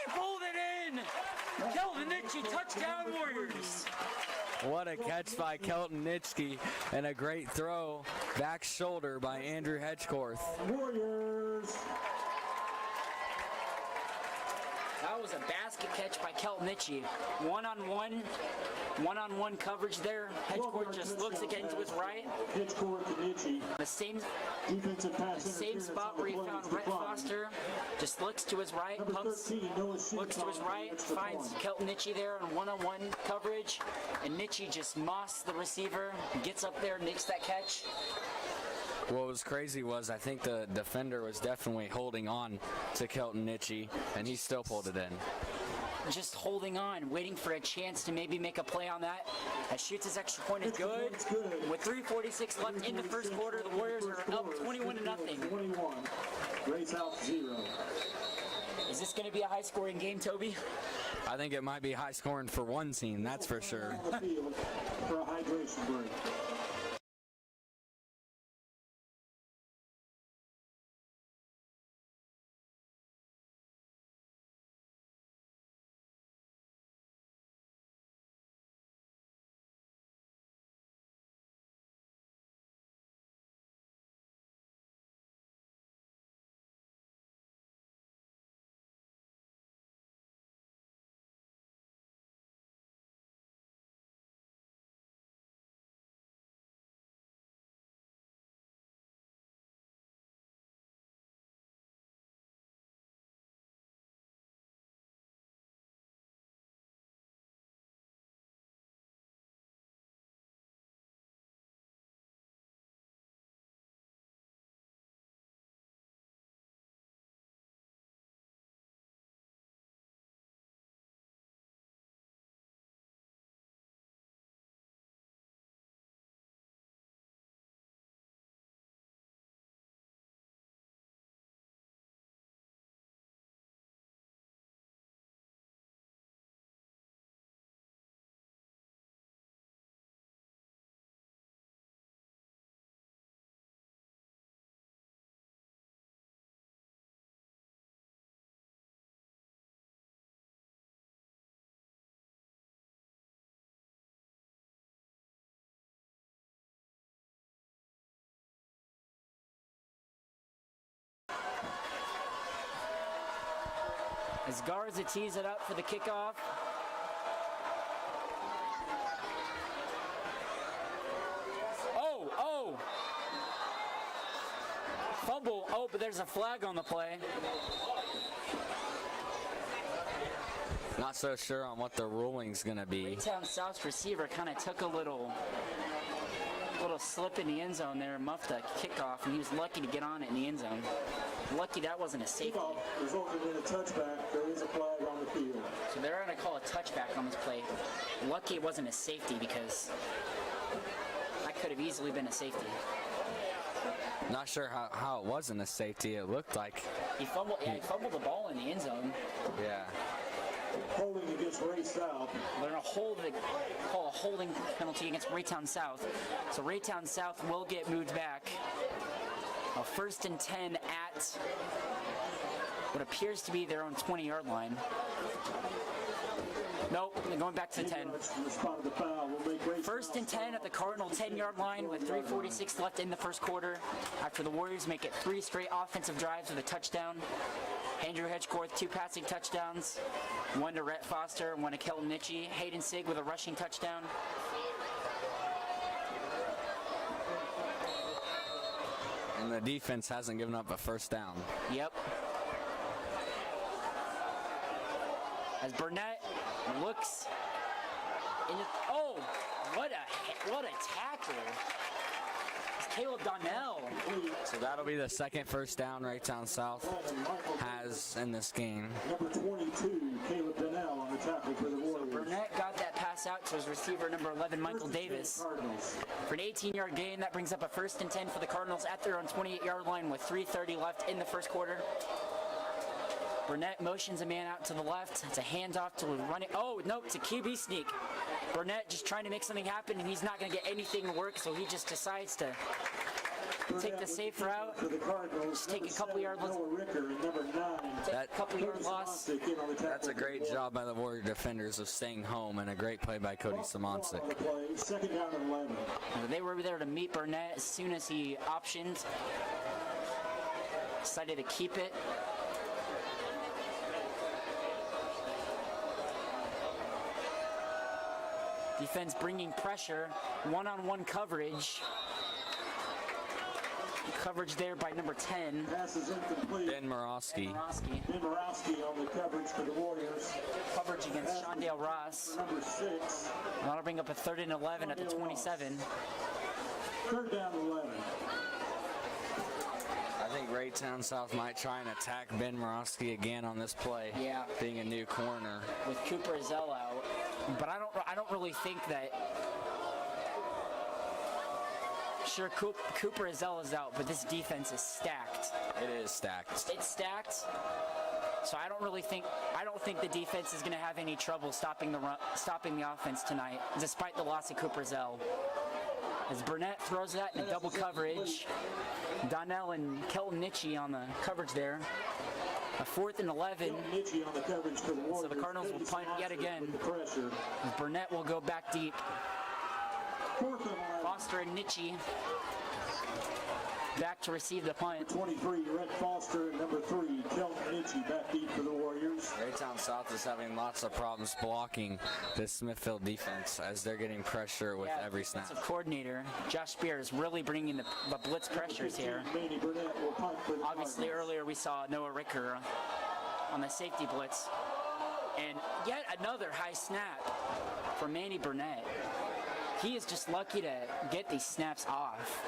pulled it in! Kelton Nitchie, touchdown Warriors! What a catch by Kelton Nitschke, and a great throw back shoulder by Andrew Hedgecorth. Warriors! That was a basket catch by Kelton Nitchie. One-on-one coverage there. Hedgecourt just looks again to his right. Hedgecourt to Nitchie. The same defensive spot where he found Rhett Foster. Just looks to his right, looks to his right, finds Kelton Nitchie there on one-on-one coverage, and Nitchie just mossed the receiver, gets up there, makes that catch. What was crazy was I think the defender was definitely holding on to Kelton Nitchie, and he still pulled it in. Just holding on, waiting for a chance to maybe make a play on that. As shoots his extra point is good. With 3:46 left in the first quarter, the Warriors are up 21-0. 21. Raytown 0. Is this going to be a high-scoring game, Toby? I think it might be high-scoring for one team, that's for sure. For a hydration break. As Garza tees it up for the kickoff. Oh! Fumble. Oh, but there's a flag on the play. Not so sure on what the ruling's gonna be. Raytown South's receiver kind of took a little slip in the end zone there, muffed a kickoff, and he was lucky to get on it in the end zone. Lucky that wasn't a safety. Kickoff resulted in a touchback. There is a flag on the field. So they're going to call a touchback on this play. Lucky it wasn't a safety because that could have easily been a safety. Not sure how it wasn't a safety. It looked like He fumbled the ball in the end zone. yeah. Holding against Ray South. They're going to call a holding penalty against Raytown South. So Raytown South will get moved back. A 1st and 10 at what appears to be their own 20-yard line. Nope, they're going back to the 10. 1st and 10 at the Cardinal 10-yard line with 3:46 left in the first quarter. After the Warriors make it 3 straight offensive drives with a touchdown. Andrew Hedgecorth, 2 passing touchdowns. 1 to Rhett Foster, 1 to Kelton Nitchie. Hayden Sigg with a rushing touchdown. And the defense hasn't given up a first down. Yep. As Burnett looks in the, oh, what a tackle. It's Caleb Donnell. So that'll be the second first down Raytown South has in this game. Number 22, Caleb Donnell on the tackle for the Warriors. Burnett got that pass out to his receiver, number 11, Michael Davis. For an 18-yard gain, that brings up a 1st and 10 for the Cardinals at their own 28-yard line with 3:30 left in the first quarter. Burnett motions a man out to the left. It's a handoff to running. Oh, no, it's a QB sneak. Burnett just trying to make something happen, and he's not going to get anything to work, so he just decides to take the safe route. Just take a couple yard loss. That's a great job by the Warrior defenders of staying home, and a great play by Cody Simoncic. Second down and 11. They were there to meet Burnett as soon as he optioned. Decided to keep it. Defense bringing pressure, one-on-one coverage. Coverage there by number 10. Pass is incomplete. Ben Morosky. Ben Morosky on the coverage for the Warriors. Coverage against Shondale Ross. Number 6. And that'll bring up a 3rd and 11 at the 27. 3rd down and 11. I think Raytown South might try and attack Ben Morosky again on this play. Yeah. Being a new corner. With Cooper Zell out. But I don't really think that. Sure, Cooper Zell is out, but this defense is stacked. It is stacked. It's stacked. So I don't think the defense is going to have any trouble stopping the offense tonight, despite the loss of Cooper Zell. As Burnett throws that in double coverage, Donnell and Kelton Nitchie on the coverage there. A 4th and 11. So the Cardinals will punt yet again. Burnett will go back deep. Foster and Nitchie back to receive the punt. 23, Rhett Foster, and number 3, Kelton Nitchie back deep for the Warriors. Raytown South is having lots of problems blocking this Smithville defense as they're getting pressure with every snap. Defensive coordinator Josh Spear is really bringing the blitz pressures here. Obviously, earlier we saw Noah Ricker on the safety blitz, and yet another high snap for Manny Burnett. He is just lucky to get these snaps off.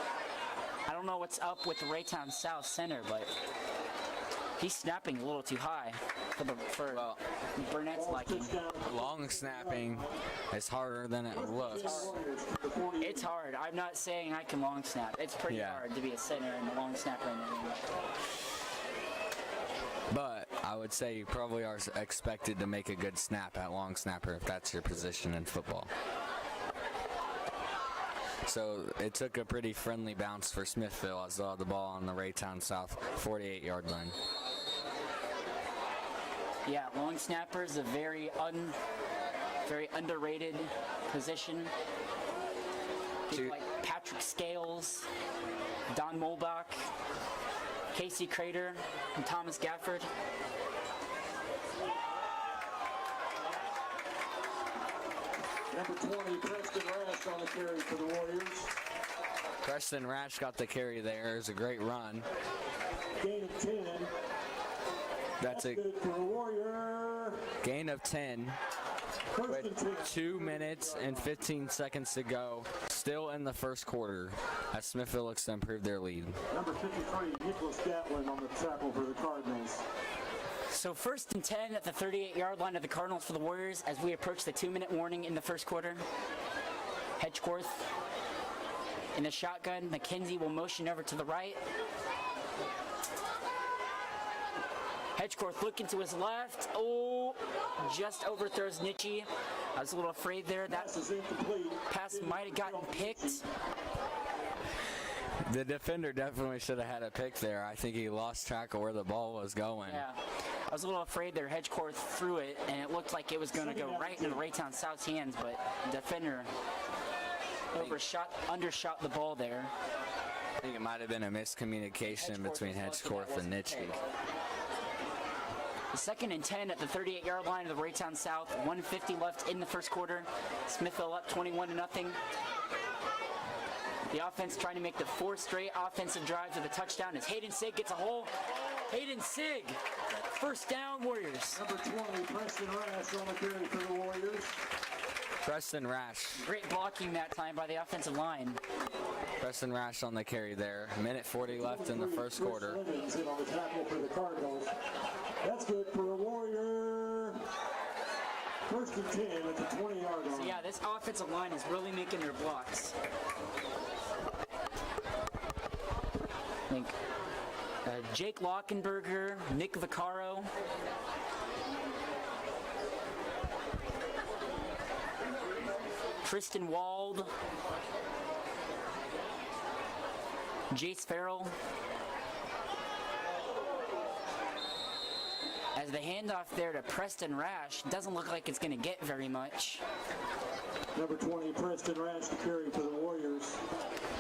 I don't know what's up with the Raytown South center, but he's snapping a little too high for Burnett's liking. Long snapping is harder than it looks. It's hard. I'm not saying I can long snap. It's pretty hard to be a center and a long snapper in the game. But I would say you probably are expected to make a good snap at long snapper if that's your position in football. So it took a pretty friendly bounce for Smithville as they had the ball on the Raytown South 48-yard line. Yeah, long snapper is a very underrated position. People like Patrick Scales, Don Molbach, Casey Crater, and Thomas Gafford. Number 20, Preston Rash on the carry for the Warriors. Preston Rash got the carry there. It was a great run. Gain of 10. That's a good for a Warrior. gain of 10 with 2 minutes and 15 seconds to go. Still in the first quarter as Smithville looks to improve their lead. Number 53, Nicholas Gatlin on the tackle for the Cardinals. So 1st and 10 at the 38-yard line of the Cardinals for the Warriors as we approach the 2-minute warning in the first quarter. Hedgecorth in the shotgun. McKenzie will motion over to the right. Hedgecorth looking to his left. Oh, just overthrows Nitchie. I was a little afraid there. That pass might have gotten picked. The defender definitely should have had a pick there. I think he lost track of where the ball was going. Yeah, I was a little afraid there. Hedgecorth threw it, and it looked like it was going to go right into Raytown South's hands, but the defender undershot the ball there. I think it might have been a miscommunication between Hedgecorth and Nitchie. The 2nd and 10 at the 38-yard line of the Raytown South. 1:50 left in the first quarter. Smithville up 21-0. The offense trying to make the 4 straight offensive drives with a touchdown as Hayden Sig gets a hole. Hayden Sig, first down, Warriors. Number 20, Preston Rash on the carry for the Warriors. Preston Rash. Great blocking that time by the offensive line. Preston Rash on the carry there. 1:40 left in the first quarter. Lemons in on the tackle for the Cardinals. That's good for a Warrior. 1st and 10 at the 20-yard line. So yeah, this offensive line is really making their blocks. I think Jake Lockenberger, Nick Vaccaro. Tristan Wald. Jace Farrell. As the handoff there to Preston Rash, doesn't look like it's going to get very much. Number 20, Preston Rash to carry for the Warriors.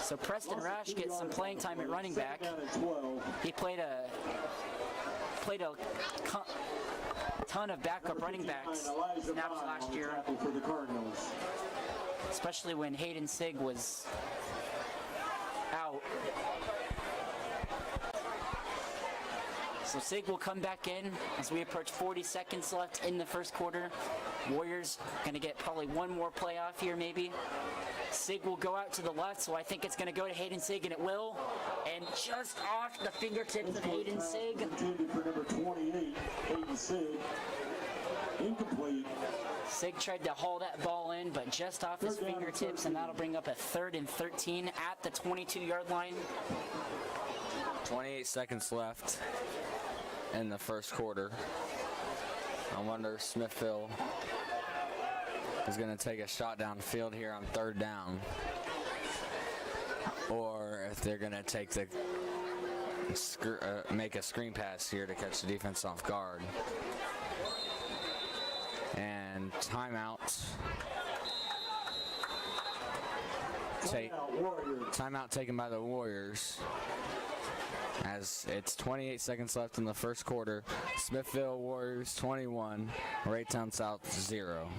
So Preston Rash gets some playing time at running back. He played a ton of backup running backs snaps last year, for the Cardinals. especially when Hayden Sig was out. So Sig will come back in as we approach 40 seconds left in the first quarter. Warriors gonna get probably one more play off here maybe. Sig will go out to the left, so I think it's gonna go to Hayden Sig, and it will. And just off the fingertips of Hayden Sig. Intended for number 28, Hayden Sig. Incomplete. Sig tried to haul that ball in, but just off his fingertips, and that'll bring up a 3rd and 13 at the 22-yard line. 28 seconds left in the first quarter. I wonder if Smithville is going to take a shot downfield here on 3rd down, or if they're going to take the make a screen pass here to catch the defense off guard. And timeout. Timeout taken by the Warriors. As it's 28 seconds left in the first quarter. Smithville Warriors 21, Raytown South 0.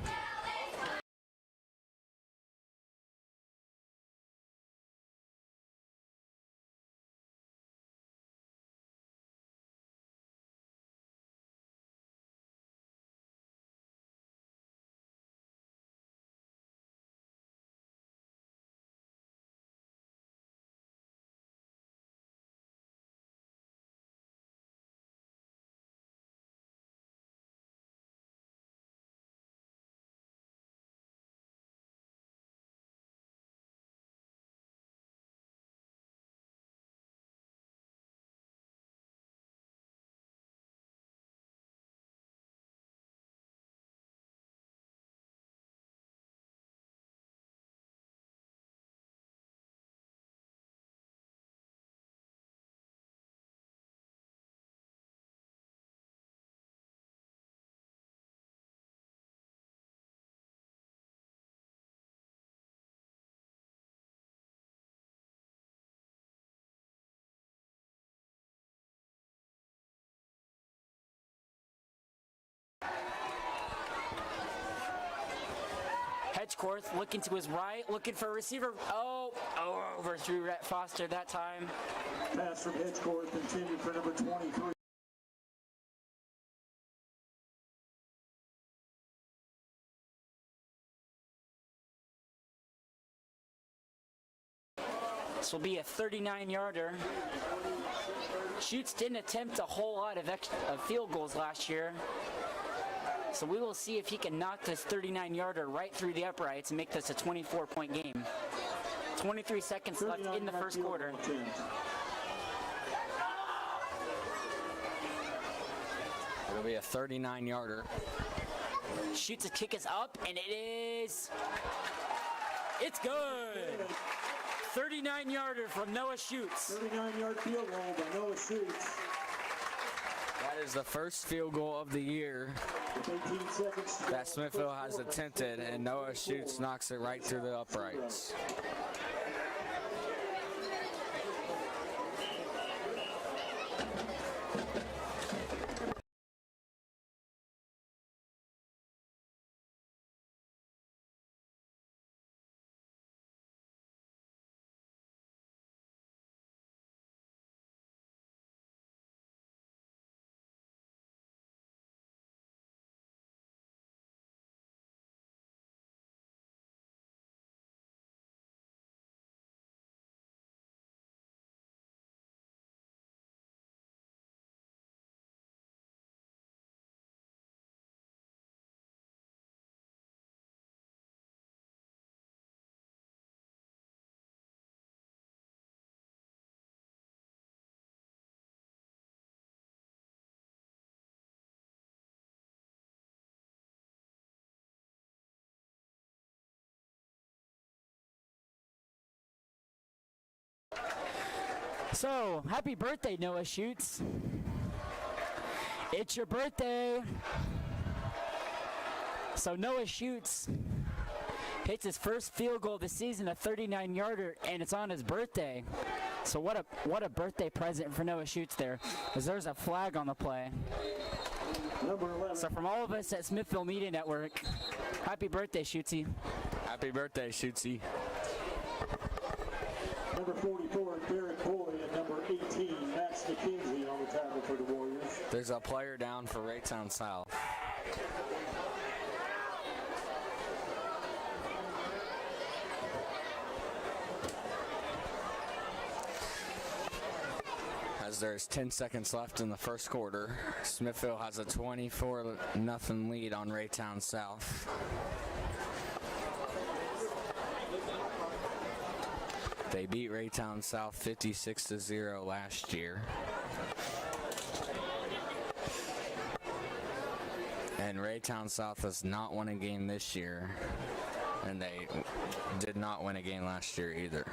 Hedgecorth looking to his right, looking for a receiver. Oh, overthrew Rhett Foster that time. Pass from Hedgecorth intended for number 23. This will be a 39-yarder. Shoots didn't attempt a whole lot of field goals last year. So we will see if he can knock this 39-yarder right through the uprights and make this a 24-point game. 23 seconds left in the first quarter. It'll be a 39-yarder. Shoots, a kick is up, and it is... It's good! 39-yarder from Noah Schutz. 39-yard field goal by Noah Schutz. That is the first field goal of the year that Smithville has attempted, and Noah Schutz knocks it right through the uprights. So, happy birthday, Noah Schutz. It's your birthday. So Noah Schutz hits his first field goal of the season, a 39-yarder, and it's on his birthday. So what a birthday present for Noah Schutz there, because there's a flag on the play. So from all of us at Smithville Media Network, happy birthday, Schutzy. Happy birthday, Schutzy. Number 44, Derek Boyd, and number 18, Max McKenzie on the tackle for the Warriors. There's a player down for Raytown South. As there's 10 seconds left in the first quarter, Smithville has a 24-0 lead on Raytown South. They beat Raytown South 56-0 last year. And Raytown South has not won a game this year, and they did not win a game last year either.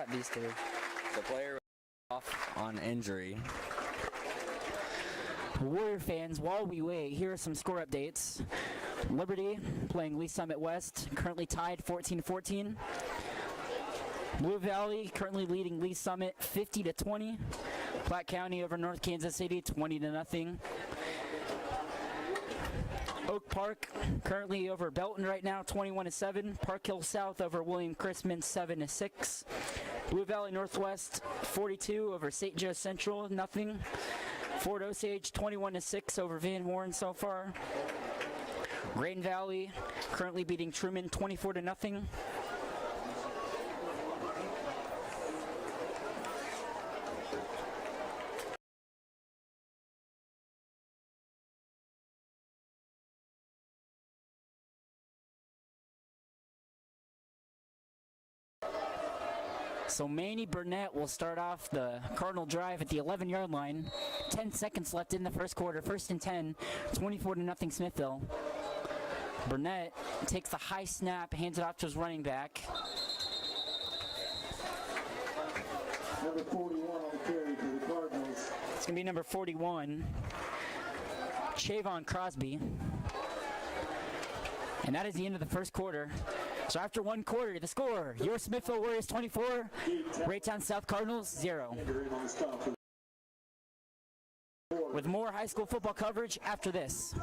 got these two. The player off on injury. Warrior fans, while we wait, here are some score updates. Liberty playing Lee Summit West, currently tied 14-14. Blue Valley currently leading Lee Summit 50-20. Platte County over North Kansas City 20-0. Oak Park currently over Belton right now 21-7. Park Hill South over William Chrisman 7-6. Blue Valley Northwest 42 over St. Joe Central, nothing. Fort Osage 21-6 over Van Warren so far. Rain Valley currently beating Truman 24-0. So Manny Burnett will start off the Cardinal drive at the 11-yard line. 10 seconds left in the first quarter. 1st and 10, 24-0 Smithville. Burnett takes the high snap, hands it off to his running back. Number 41 on the carry for the Cardinals. It's going to be number 41, Chavon Crosby. And that is the end of the first quarter. So after one quarter, the score, your Smithville Warriors 24, Raytown South Cardinals 0. With more high school football coverage after this.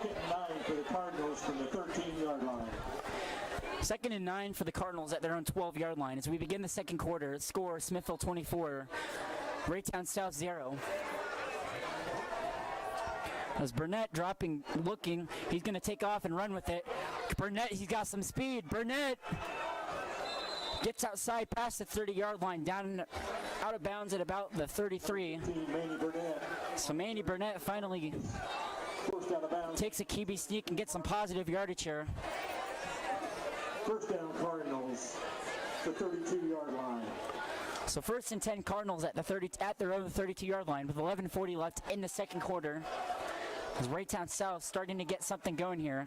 Second and 9 for the Cardinals from the 13-yard line. 2nd and 9 for the Cardinals at their own 12-yard line. As we begin the second quarter, score Smithville 24, Raytown South 0. As Burnett dropping, looking, he's going to take off and run with it. Burnett, he's got some speed. Burnett gets outside past the 30-yard line, down out of bounds at about the 33. So Manny Burnett finally takes a QB sneak and gets some positive yardage here. First down Cardinals, the 32-yard line. So 1st and 10 Cardinals at their own 32-yard line with 11:40 left in the second quarter. As Raytown South starting to get something going here.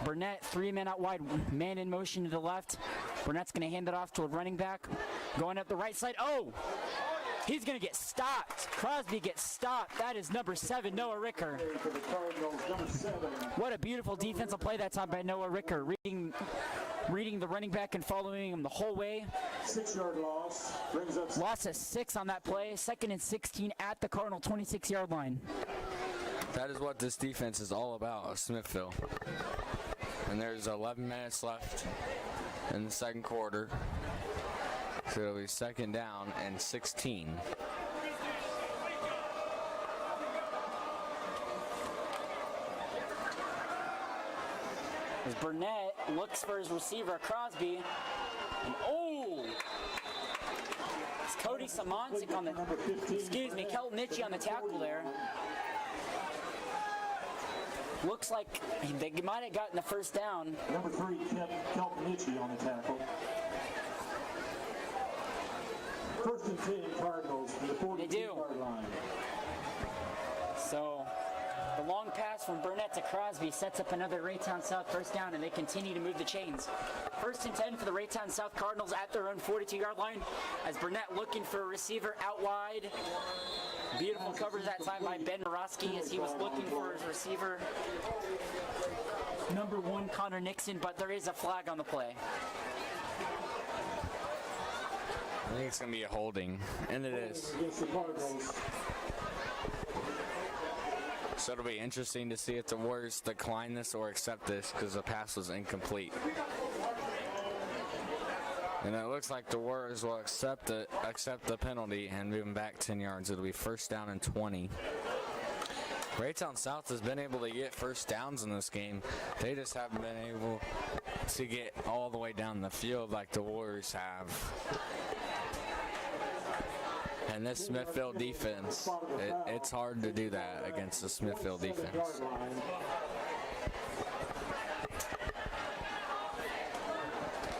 Burnett, 3 men out wide, man in motion to the left. Burnett's going to hand it off to a running back. Going up the right side. Oh! He's going to get stopped. Crosby gets stopped. That is number 7, Noah Ricker. What a beautiful defensive play that time by Noah Ricker. Reading the running back and following him the whole way. 6-yard loss. Brings up Loss of 6 on that play. 2nd and 16 at the Cardinal 26-yard line. That is what this defense is all about, Smithville. And there's 11 minutes left in the second quarter. So it'll be 2nd down and 16. As Burnett looks for his receiver, Crosby. And oh! It's Cody Samonsic on the, Kelton Mitchie on the tackle there. Looks like they might have gotten the first down. Number 3, Kelton Mitchie on the tackle. 1st and 10 Cardinals from the 42-yard line. So the long pass from Burnett to Crosby sets up another Raytown South first down, and they continue to move the chains. 1st and 10 for the Raytown South Cardinals at their own 42-yard line as Burnett looking for a receiver out wide. Beautiful coverage that time by Ben Morosky as he was looking for his receiver. Number 1, Connor Nixon, but there is a flag on the play. I think it's going to be a holding, and it is. Against the Cardinals. So it'll be interesting to see if the Warriors decline this or accept this because the pass was incomplete. And it looks like the Warriors will accept the penalty and move them back 10 yards. It'll be first down and 20. Raytown South has been able to get first downs in this game. They just haven't been able to get all the way down the field like the Warriors have. And this Smithville defense, it's hard to do that against the Smithville defense.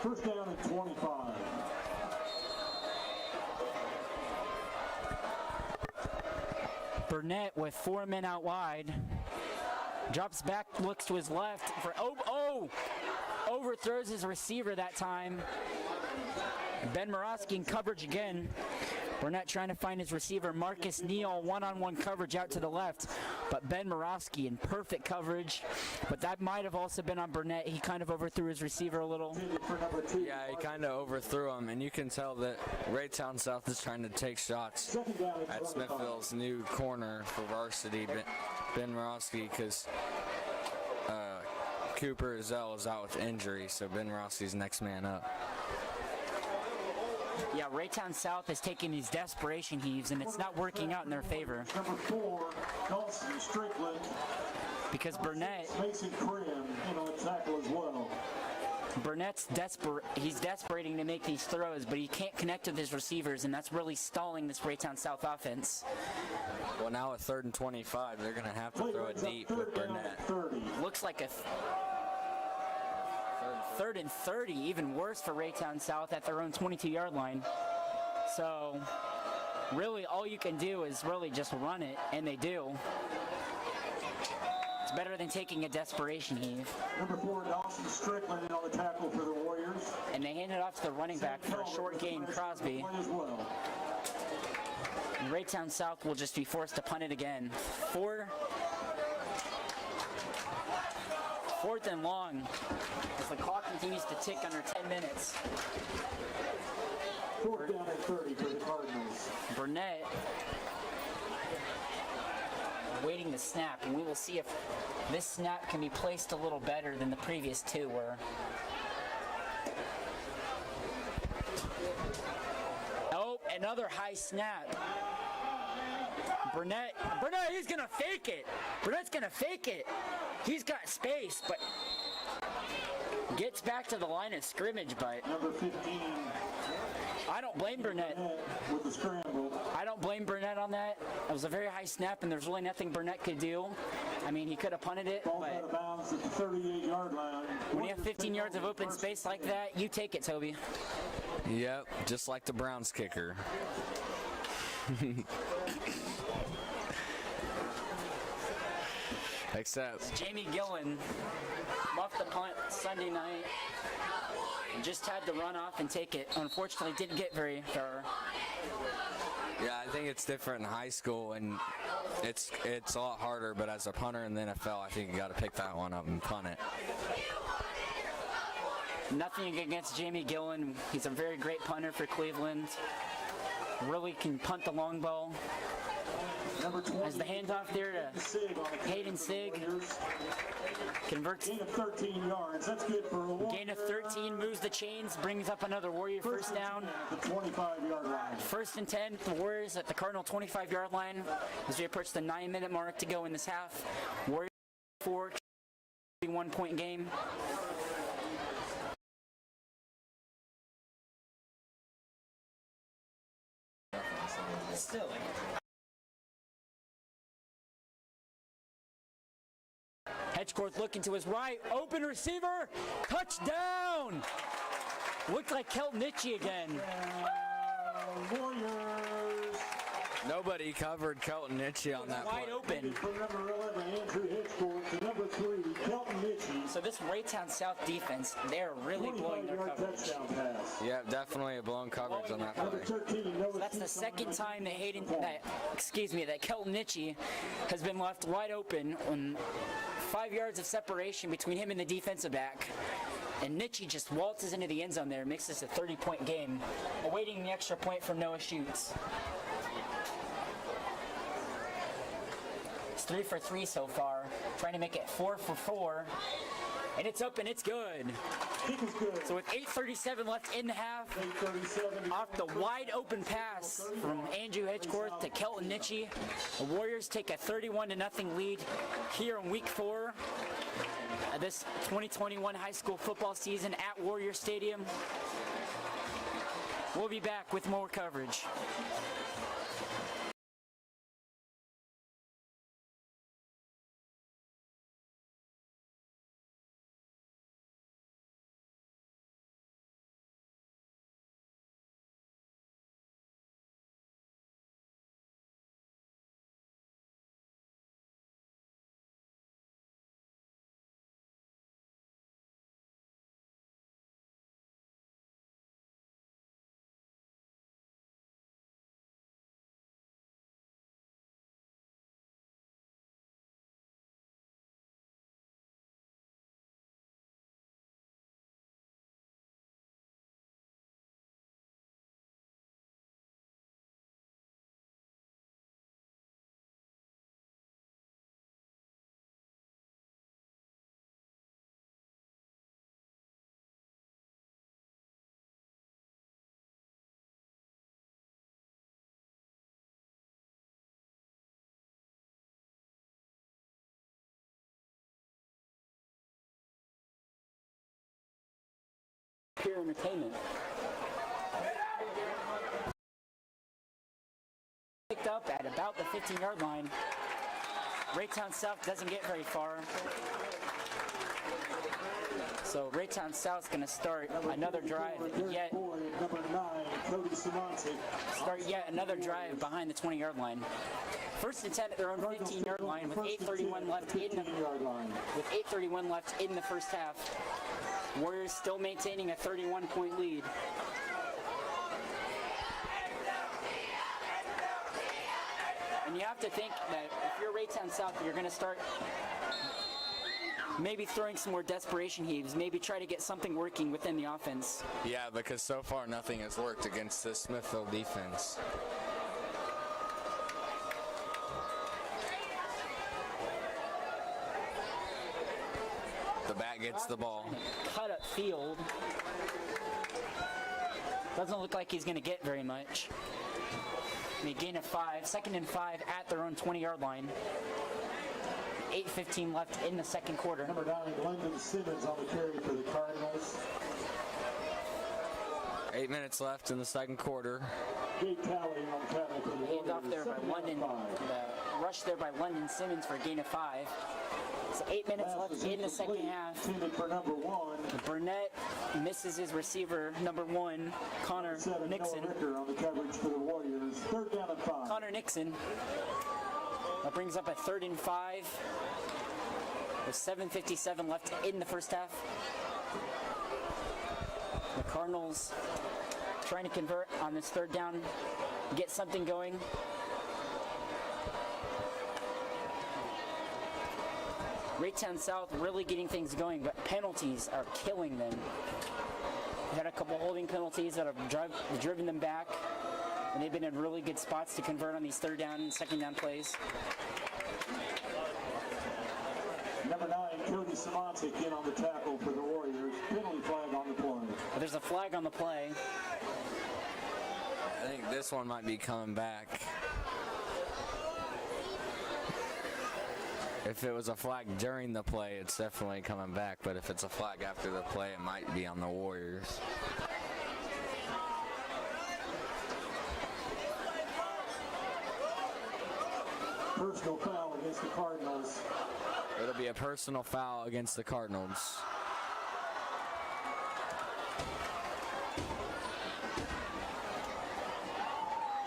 First down at 25. Burnett with 4 men out wide. Drops back, looks to his left for overthrows his receiver that time. Ben Morosky in coverage again. Burnett trying to find his receiver, Marcus Neal, one-on-one coverage out to the left, but Ben Morosky in perfect coverage. But that might have also been on Burnett. He kind of overthrew his receiver a little. Yeah, he kind of overthrew him, and you can tell that Raytown South is trying to take shots at Smithville's new corner for varsity, Ben Morosky, because Cooper Zell is out with injury, so Ben Morosky's next man up. Yeah, Raytown South is taking these desperation heaves, and it's not working out in their favor. Number 4, Dawson Strickland. Because Burnett, Mason Krim in on tackle as well. Burnett's he's desperating to make these throws, but he can't connect with his receivers, and that's really stalling this Raytown South offense. Well, now at 3rd and 25, they're going to have to throw it deep with Burnett. Looks like a 3rd and 30, even worse for Raytown South at their own 22-yard line. So really all you can do is really just run it, and they do. It's better than taking a desperation heave. Number 4, Dawson Strickland in on the tackle for the Warriors. And they hand it off to the running back for a short gain, Crosby. And Raytown South will just be forced to punt it again. 4th and long, as the clock continues to tick under 10 minutes. 4th down and 30 for the Cardinals. Burnett waiting the snap, and we will see if this snap can be placed a little better than the previous two were. Oh, another high snap. Burnett, he's gonna fake it. Burnett's gonna fake it. He's got space, but gets back to the line of scrimmage, but Number 15. I don't blame Burnett. With the scramble. I don't blame Burnett on that. It was a very high snap, and there's really nothing Burnett could do. I mean, he could have punted it, Ball's but out of bounds at the 38-yard line. when you have 15 yards of open space like that, you take it, Toby. Yep, just like the Browns kicker. Except Jamie Gillen muffed the punt Sunday night. Just had to run off and take it. Unfortunately, didn't get very far. yeah, I think it's different in high school, and it's a lot harder. But as a punter in the NFL, I think you got to pick that one up and punt it. Nothing against Jamie Gillen. He's a very great punter for Cleveland. Really can punt the long ball. As the handoff there to Hayden Sig. Converts. Gain of 13 yards. That's good for a Gain of 13, moves the chains, brings up another Warrior first down. The 25-yard line. 1st and 10, the Warriors at the Cardinal 25-yard line as we approach the 9-minute mark to go in this half. Warriors 4, 1-point game. Still. Hedgecourt looking to his right, open receiver, touchdown! Looked like Kelton Itchy again. Warriors. Nobody covered Kelton Itchy on that Wide play. open. From number 11, Andrew Hedgecourt, to number 3, Kelton Itchy. So this Raytown South defense, they're really blowing their 25-yard coverage. touchdown pass. Yeah, definitely a blown coverage on that Number play. 13, Noah So that's the Keith on second number time that 9. that Kelton Itchy has been left wide open on 5 yards of separation between him and the defensive back. And Nietzsche just waltzes into the end zone there, makes this a 30-point game, awaiting the extra point from Noah Schutz. It's 3 for 3 so far, trying to make it 4 for 4. And it's up and it's good. So with 8:37 left in the half, off the wide open pass from Andrew Hedgecorth to Kelton Nietzsche, the Warriors take a 31-0 lead here in week 4 of this 2021 high school football season at Warrior Stadium. We'll be back with more coverage. Pure entertainment. Picked up at about the 15-yard line. Raytown South doesn't get very far. So Raytown South's going to start another drive yet another drive behind the 20-yard line. First and 10 at their own 15-yard line with 8:31 left in the first half. Warriors still maintaining a 31-point lead. And you have to think that if you're Raytown South, you're going to start maybe throwing some more desperation heaves, maybe try to get something working within the offense. Yeah, because so far nothing has worked against the Smithville defense. The back gets the ball. Cut up field. Doesn't look like he's going to get very much. They gain of 5, 2nd and 5 at their own 20-yard line. 8:15 left in the second quarter. Number 9, London Simmons on the carry for the Cardinals. 8 minutes left in the second quarter. Jake Talley on the tackle for the Warriors. Hand off there by London. The rush there by London Simmons for a gain of 5. So 8 minutes left in the second half. For number 1. Burnett misses his receiver, number 1, Connor Nixon. On the coverage for the Warriors. 3rd down and 5. Connor Nixon. That brings up a 3rd and 5 with 7:57 left in the first half. The Cardinals trying to convert on this 3rd down, get something going. Raytown South really getting things going, but penalties are killing them. They had a couple holding penalties that have driven them back, and they've been in really good spots to convert on these 3rd down and 2nd down plays. Number 9, Cody Simontic in on the tackle for the Warriors. Penalty flag on the play. But there's a flag on the play. I think this one might be coming back. If it was a flag during the play, it's definitely coming back, but if it's a flag after the play, it might be on the Warriors. Personal foul against the Cardinals. It'll be a personal foul against the Cardinals.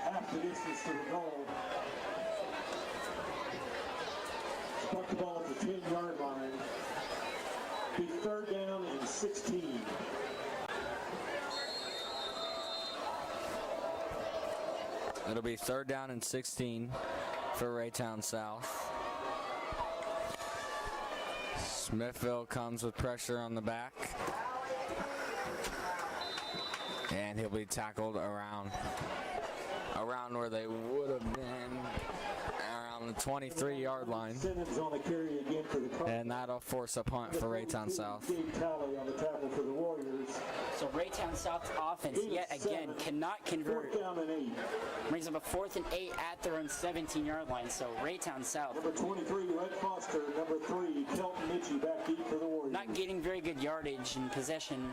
Half the distance to the goal. Struck the ball at the 10-yard line. Be 3rd down and 16. It'll be 3rd down and 16 for Raytown South. Smithville comes with pressure on the back. and he'll be tackled around where they would have been, around the 23-yard line. Simmons on the carry again for the Cardinals. And that'll force a punt for Raytown South. Tally on the tackle for the Warriors. So Raytown South's offense yet again cannot convert. 4th down and 8. Brings up a 4th and 8 at their own 17-yard line. So Raytown South Number 23, Red Foster. Number 3, Kelton Mitchie back deep for the Warriors. not getting very good yardage and possession.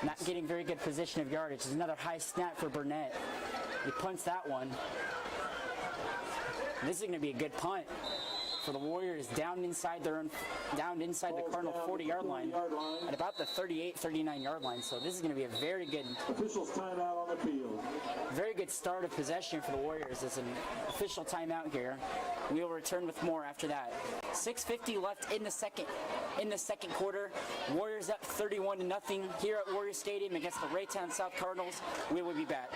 Not getting very good position of yardage. There's another high snap for Burnett. He punts that one. This is going to be a good punt for the Warriors down inside the Cardinal 40-yard line at about the 38, 39-yard line. So this is going to be a very good, Officials timeout on the field. very good start of possession for the Warriors. It's an official timeout here. We will return with more after that. 6:50 left in the second quarter. Warriors up 31-0 here at Warriors Stadium against the Raytown South Cardinals. We will be back.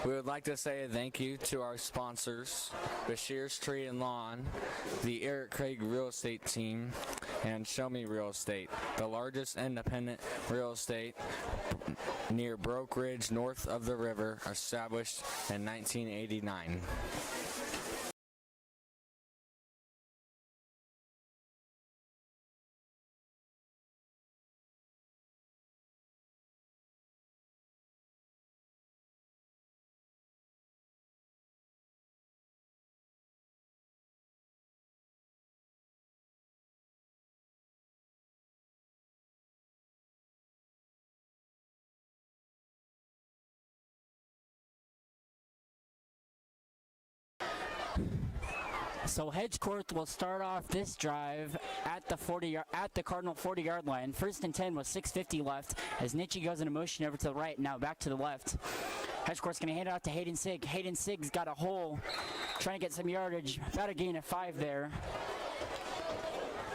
We would like to say thank you to our sponsors, Bashir's Tree and Lawn, the Eric Craig Real Estate Team, and Show Me Real Estate, the largest independent real estate near Broke Ridge, north of the river, established in 1989. So Hedgecourt will start off this drive at the Cardinal 40-yard line. 1st and 10 with 6:50 left as Nitchie goes into motion over to the right, now back to the left. Hedgecourt's going to hand it out to Hayden Sigg. Hayden Sigg's got a hole, trying to get some yardage, about a gain of 5 there.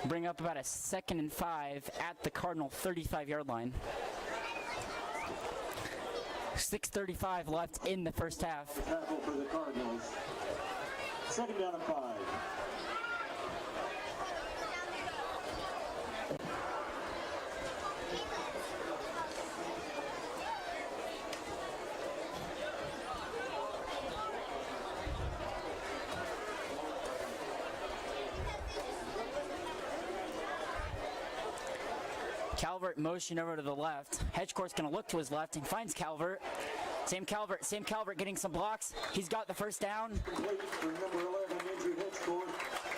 Bring up about a 2nd and 5 at the Cardinal 35-yard line. 6:35 left in the first half. Tackle for the Cardinals. 2nd down and 5. Calvert motion over to the left. Hedgecourt's going to look to his left and finds Calvert. Sam Calvert getting some blocks. He's got the first down. Complete for number 11, injured Hedgecourt.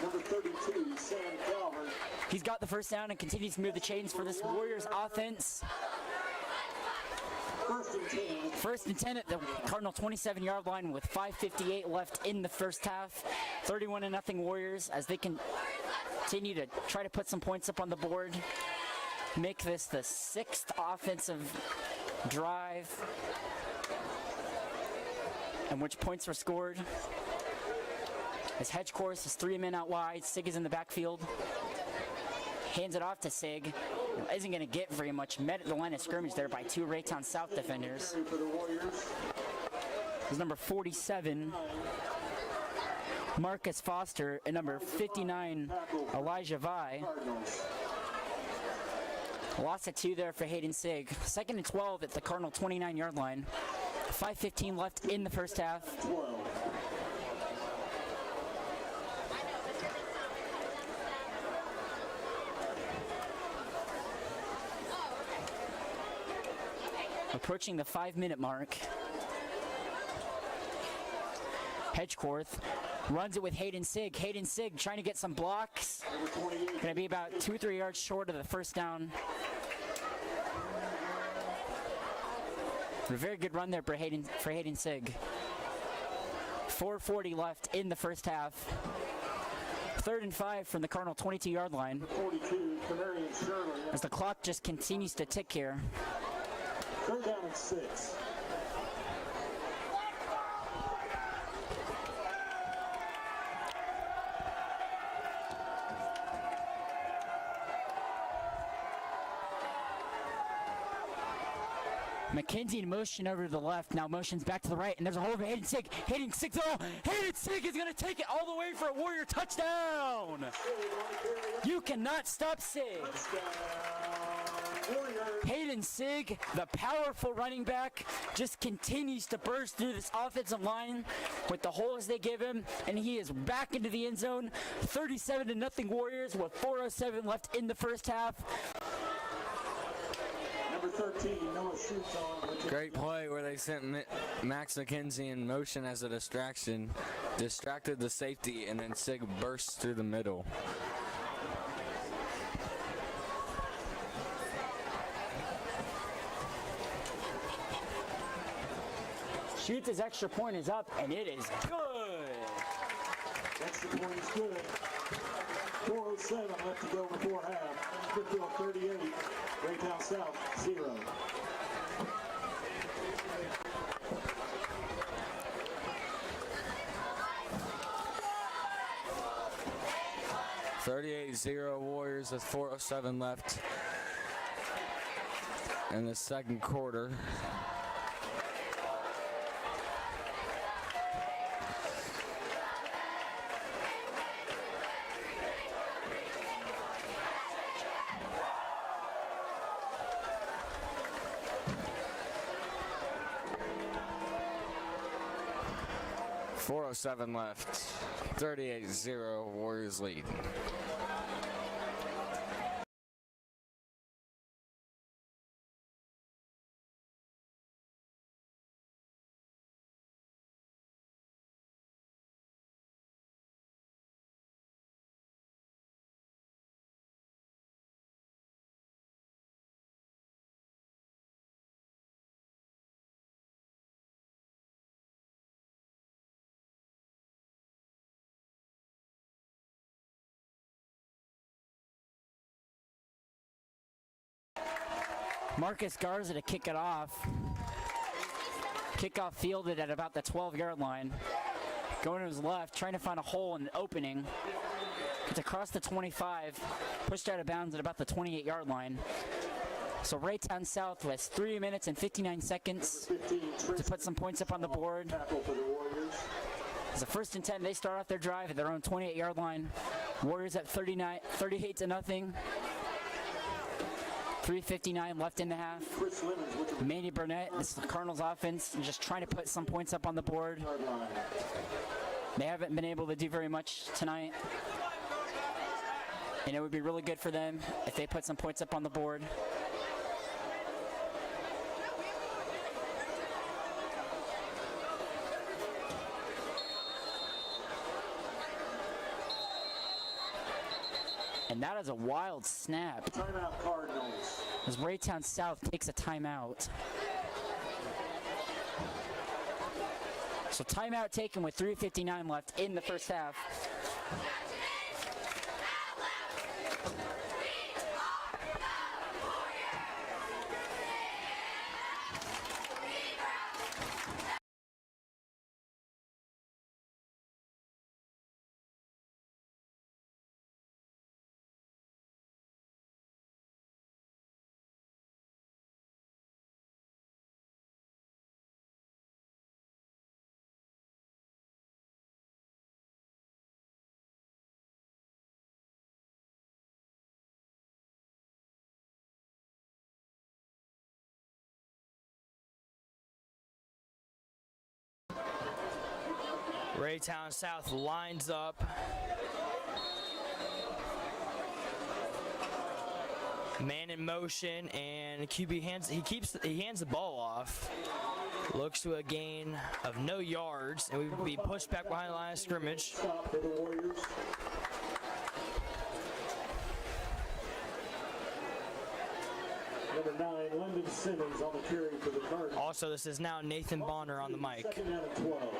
Number 32, Sam Calvert. He's got the first down and continues to move the chains for this Warriors offense. 1st and 10. 1st and 10 at the Cardinal 27-yard line with 5:58 left in the first half. 31-0 Warriors as they continue to try to put some points up on the board. Make this the 6th offensive drive in which points were scored. As Hedgecourt is 3 men out wide, Sigg is in the backfield. Hands it off to Sigg. Isn't going to get very much. Met at the line of scrimmage there by 2 Raytown South defenders. For the Warriors. Is number 47, Marcus Foster, and number 59, Elijah Vi. Cardinals. Loss of 2 there for Hayden Sigg. 2nd and 12 at the Cardinal 29-yard line. 5:15 left in the first half. 12. Approaching the 5-minute mark. Hedgecourt runs it with Hayden Sigg. Hayden Sigg trying to get some blocks. Going to be about 2-3 yards short of the first down. A very good run there for Hayden Sigg. 4:40 left in the first half. 3rd and 5 from the Cardinal 22-yard line. 42, Canarian Shirley. As the clock just continues to tick here. 3rd down and 6. McKenzie in motion over to the left. Now motion's back to the right, and there's a hole over Hayden Sig. Hayden Sig, Hayden Sig is going to take it all the way for a Warrior touchdown. You cannot stop Sig. Hayden Sig, the powerful running back, just continues to burst through this offensive line with the holes they give him, and he is back into the end zone. 37-0 Warriors with 4:07 left in the first half. Number 13, Noah shoots on. Great play where they sent Max McKenzie in motion as a distraction, distracted the safety, and then Sig bursts through the middle. Shoots, his extra point is up, and it is good. Extra point is good. 4:07 left to go before half. Smithville 38, Raytown South 0. .38-0 Warriors with 4:07 left in the second quarter. .407 left. 38-0 Warriors lead. Marcus Garza to kick it off. Kickoff fielded at about the 12-yard line. Going to his left, trying to find a hole in the opening. It's across the 25, pushed out of bounds at about the 28-yard line. So Raytown South with 3 minutes and 59 seconds to put some points up on the board. It's a 1st and 10. They start off their drive at their own 28-yard line. Warriors at 38-0. 3:59 left in the half. Manny Burnett, this is the Cardinals offense, just trying to put some points up on the board. They haven't been able to do very much tonight. And it would be really good for them if they put some points up on the board. And that is a wild snap. Timeout Cardinals. As Raytown South takes a timeout. So timeout taken with 3:59 left in the first half. Raytown South lines up. Man in motion, and QB hands the ball off. Looks to a gain of no yards, and we will be pushed back behind the line of scrimmage. Stop for the Warriors. Number 9, London Simmons on the carry for the Cardinals. Also, this is now Nathan Bonner on the mic. 2nd and 12.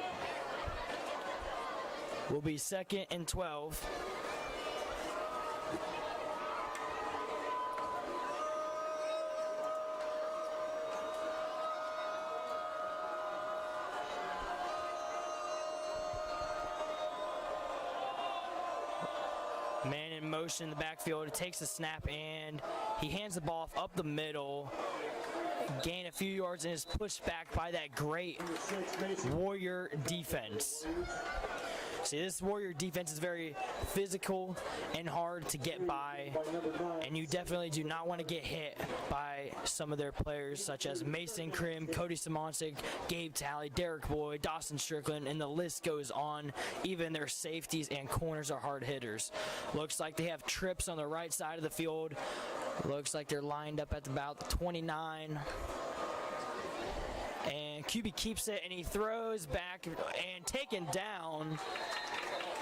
Will be 2nd and 12. Man in motion in the backfield. It takes a snap, and he hands the ball up the middle. Gain a few yards and is pushed back by that great Warrior defense. See, this Warrior defense is very physical and hard to get by, and you definitely do not want to get hit by some of their players, such as Mason Krim, Cody Simoncic, Gabe Talley, Derek Boyd, Dawson Strickland, and the list goes on. Even their safeties and corners are hard hitters. Looks like they have trips on the right side of the field. Looks like they're lined up at about 29. And QB keeps it, and he throws back and taken down,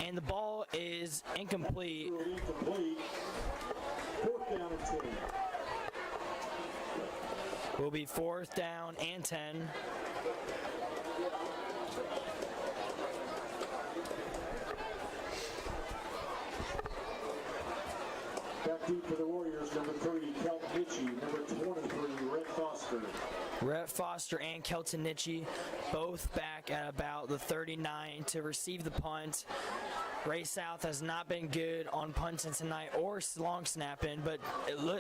and the ball is incomplete. Will be 4th down and 10. Back deep for the Warriors, number 3, Kelton Mitchie, number 23, Rhett Foster. Rhett Foster and Kelton Nitchie both back at about the 39 to receive the punt. Ray South has not been good on punting tonight or long snapping, but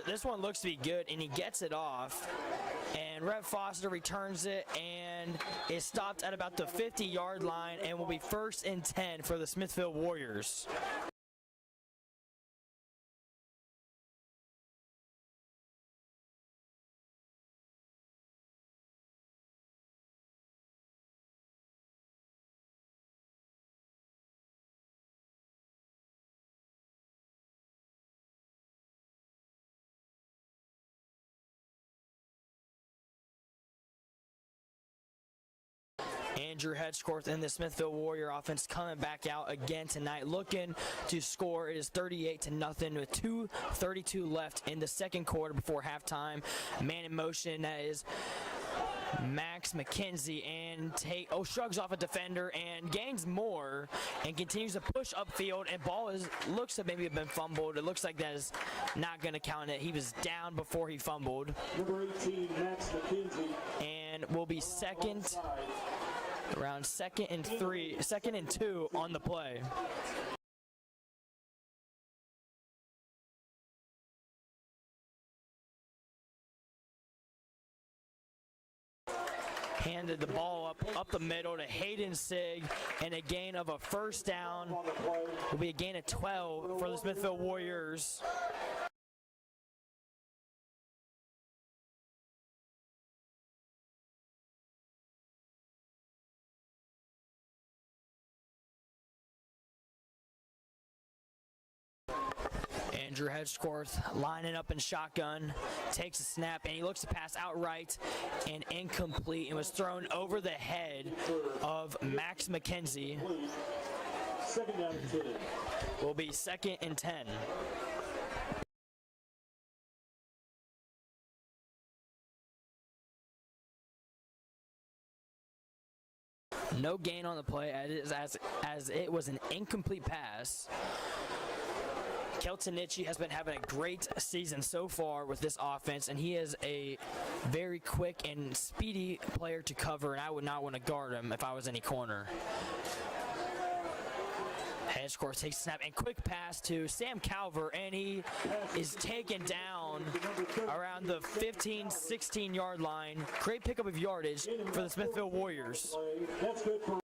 this one looks to be good, and he gets it off. And Rhett Foster returns it and is stopped at about the 50-yard line and will be 1st and 10 for the Smithville Warriors. Andrew Hedgecorth and the Smithville Warrior offense coming back out again tonight, looking to score. It is 38-0 with 2:32 left in the second quarter before halftime. Man in motion, that is Max McKenzie, and shrugs off a defender and gains more and continues to push upfield, and ball looks to maybe have been fumbled. It looks like that is not going to count it. He was down before he fumbled. Number 18, Max McKenzie. And will be around second and 2 on the play. Handed the ball up the middle to Hayden Sigg, and a gain of a 1st down. Will be a gain of 12 for the Smithville Warriors. Andrew Hedgecorth lining up in shotgun, takes a snap, and he looks to pass outright and incomplete, and was thrown over the head of Max McKenzie. 2nd down and 10. Will be 2nd and 10. No gain on the play as it was an incomplete pass. Kelton Nitchie has been having a great season so far with this offense, and he is a very quick and speedy player to cover, and I would not want to guard him if I was any corner. Hedgecorth takes a snap and quick pass to Sam Calver, and he is taken down around the 15-16 yard line. Great pickup of yardage for the Smithville Warriors. That's good for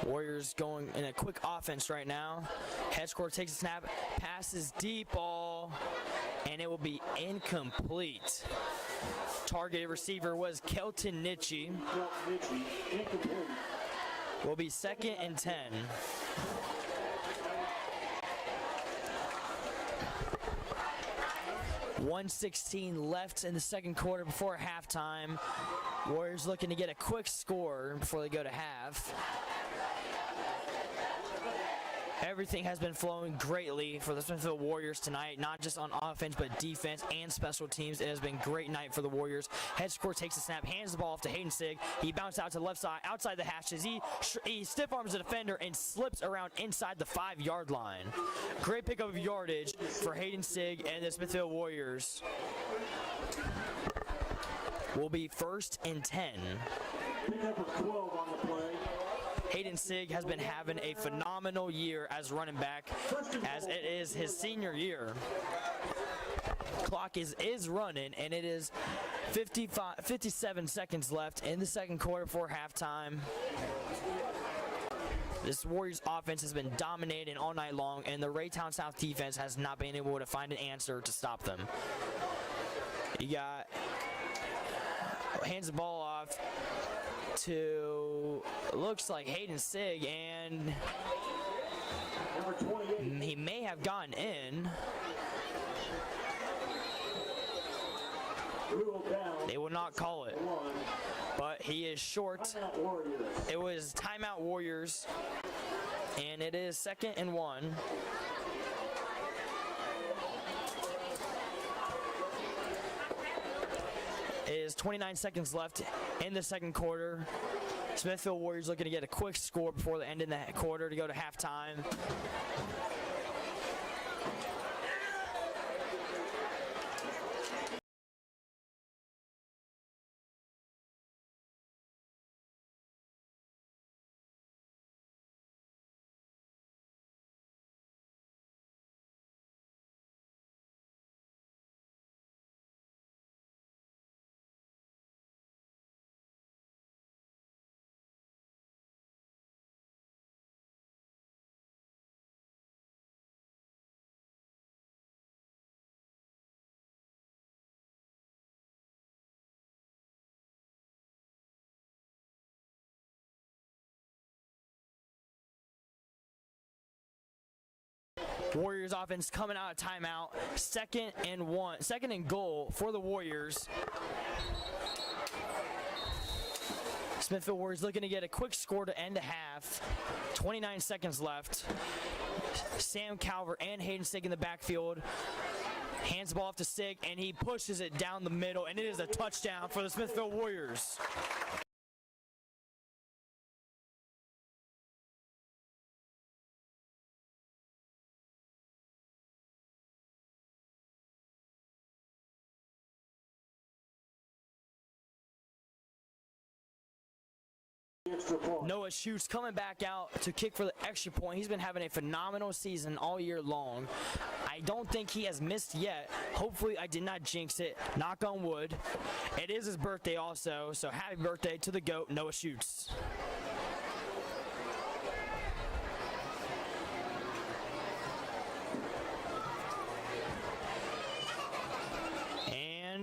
Warriors going in a quick offense right now. Hedgecorth takes a snap, passes deep ball, and it will be incomplete. Targeted receiver was Kelton Nitchie. Will be 2nd and 10. .116 left in the second quarter before halftime. Warriors looking to get a quick score before they go to half. Everything has been flowing greatly for the Smithville Warriors tonight, not just on offense, but defense and special teams. It has been a great night for the Warriors. Hedgecorth takes a snap, hands the ball off to Hayden Sigg. He bounced out to the left side, outside the hashes. He stiff arms the defender and slips around inside the 5-yard line. Great pickup of yardage for Hayden Sigg and the Smithville Warriors. will be 1st and 10. Pick up a 12 on the play. Hayden Sigg has been having a phenomenal year as running back, as it is his senior year. Clock is running, and it is 57 seconds left in the second quarter before halftime. This Warriors offense has been dominating all night long, and the Raytown South defense has not been able to find an answer to stop them. You got, hands the ball off to, looks like Hayden Sigg, and he may have gotten in. They will not call it, but he is short. It was timeout Warriors, and it is 2nd and 1. It is 29 seconds left in the second quarter. Smithville Warriors looking to get a quick score before the end of the quarter to go to halftime. Warriors offense coming out of timeout. 2nd and 1. 2nd and goal for the Warriors. Smithville Warriors looking to get a quick score to end the half. 29 seconds left. Sam Calvert and Hayden Sigg in the backfield. Hands the ball off to Sigg, and he pushes it down the middle, and it is a touchdown for the Smithville Warriors. Noah Schutz coming back out to kick for the extra point. He's been having a phenomenal season all year long. I don't think he has missed yet. Hopefully I did not jinx it. Knock on wood. It is his birthday also, so happy birthday to the GOAT, Noah Schutz.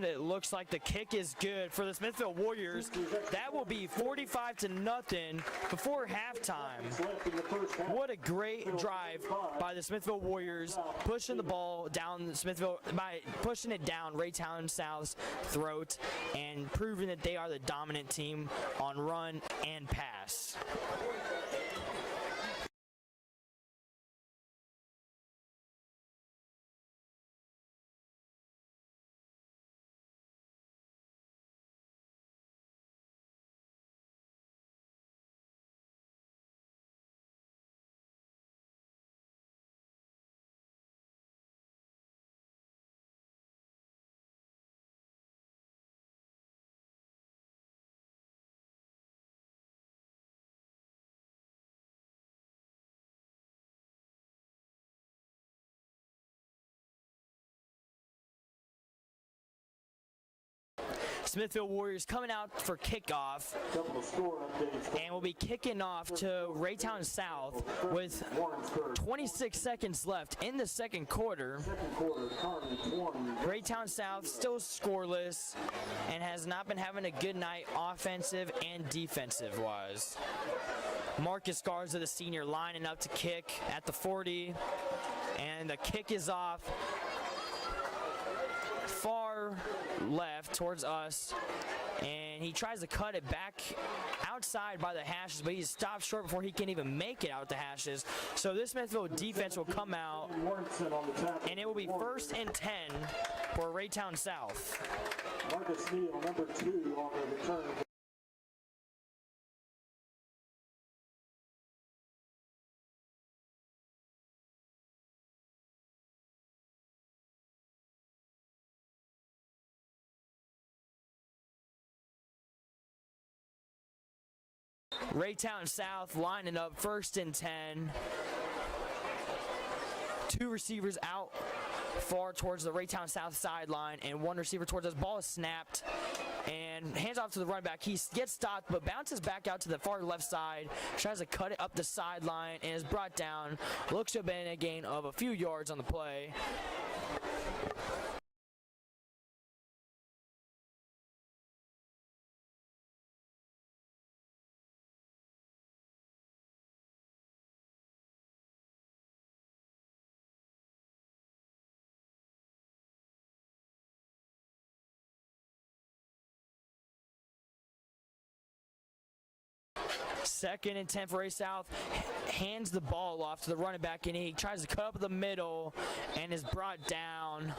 It looks like the kick is good for the Smithville Warriors. That will be 45-0 before halftime. What a great drive by the Smithville Warriors, pushing the ball down Smithville, by pushing it down Raytown South's throat and proving that they are the dominant team on run and pass. Smithville Warriors coming out for kickoff, and we'll be kicking off to Raytown South with 26 seconds left in the second quarter. Raytown South still scoreless and has not been having a good night offensive and defensive wise. Marcus Garza, the senior, lining up to kick at the 40, and the kick is off far left towards us, and he tries to cut it back outside by the hashes, but he's stopped short before he can even make it out the hashes. So this Smithville defense will come out, and it will be 1st and 10 for Raytown South. Marcus Neal, number 2 on the return. Raytown South lining up 1st and 10. 2 receivers out far towards the Raytown South sideline, and 1 receiver towards us. Ball is snapped and hands off to the running back. He gets stopped but bounces back out to the far left side, tries to cut it up the sideline, and is brought down. Looks to have been a gain of a few yards on the play. Second and 10 for Ray South. Hands the ball off to the running back, and he tries to cut up the middle and is brought down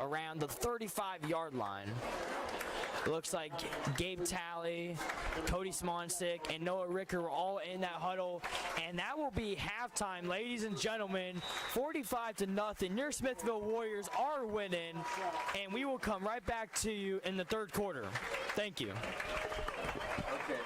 around the 35-yard line. Looks like Gabe Talley, Cody Smonsick, and Noah Ricker were all in that huddle, and that will be halftime, ladies and gentlemen. 45-0. Your Smithville Warriors are winning, and we will come right back to you in the 3rd quarter. Thank you. Okay.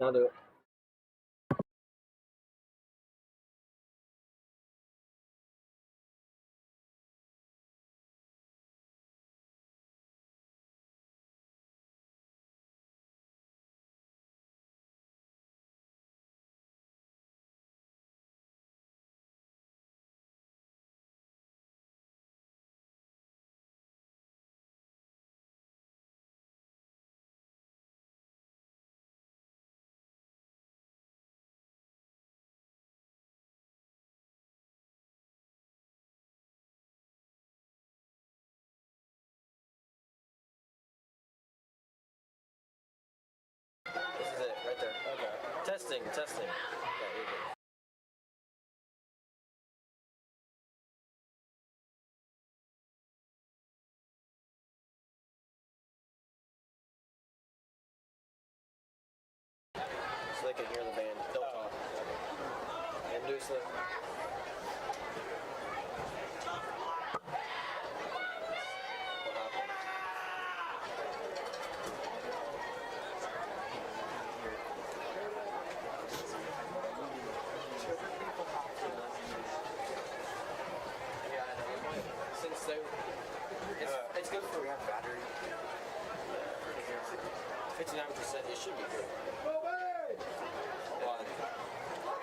Now do it. This is it, right there. Okay. Testing. Okay, you're good. So they can hear the band. Don't talk. And do it slow. What happened? Yeah, I know. Since they, it's good for battery. 59%, it should be good.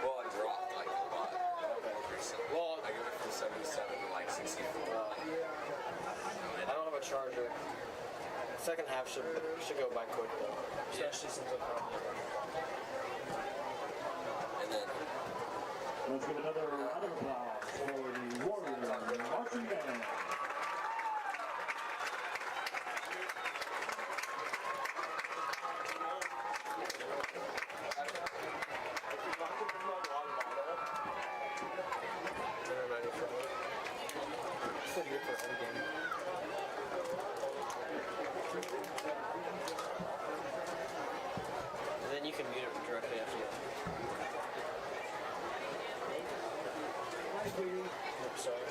Well, I dropped like a lot recently. Well, I went from 77 to like 64. I don't have a charger. Second half should go by quick though. Especially since I'm And then Let's give another round of applause for the Warriors marching band. And then you can mute it directly after you. Oops, sorry.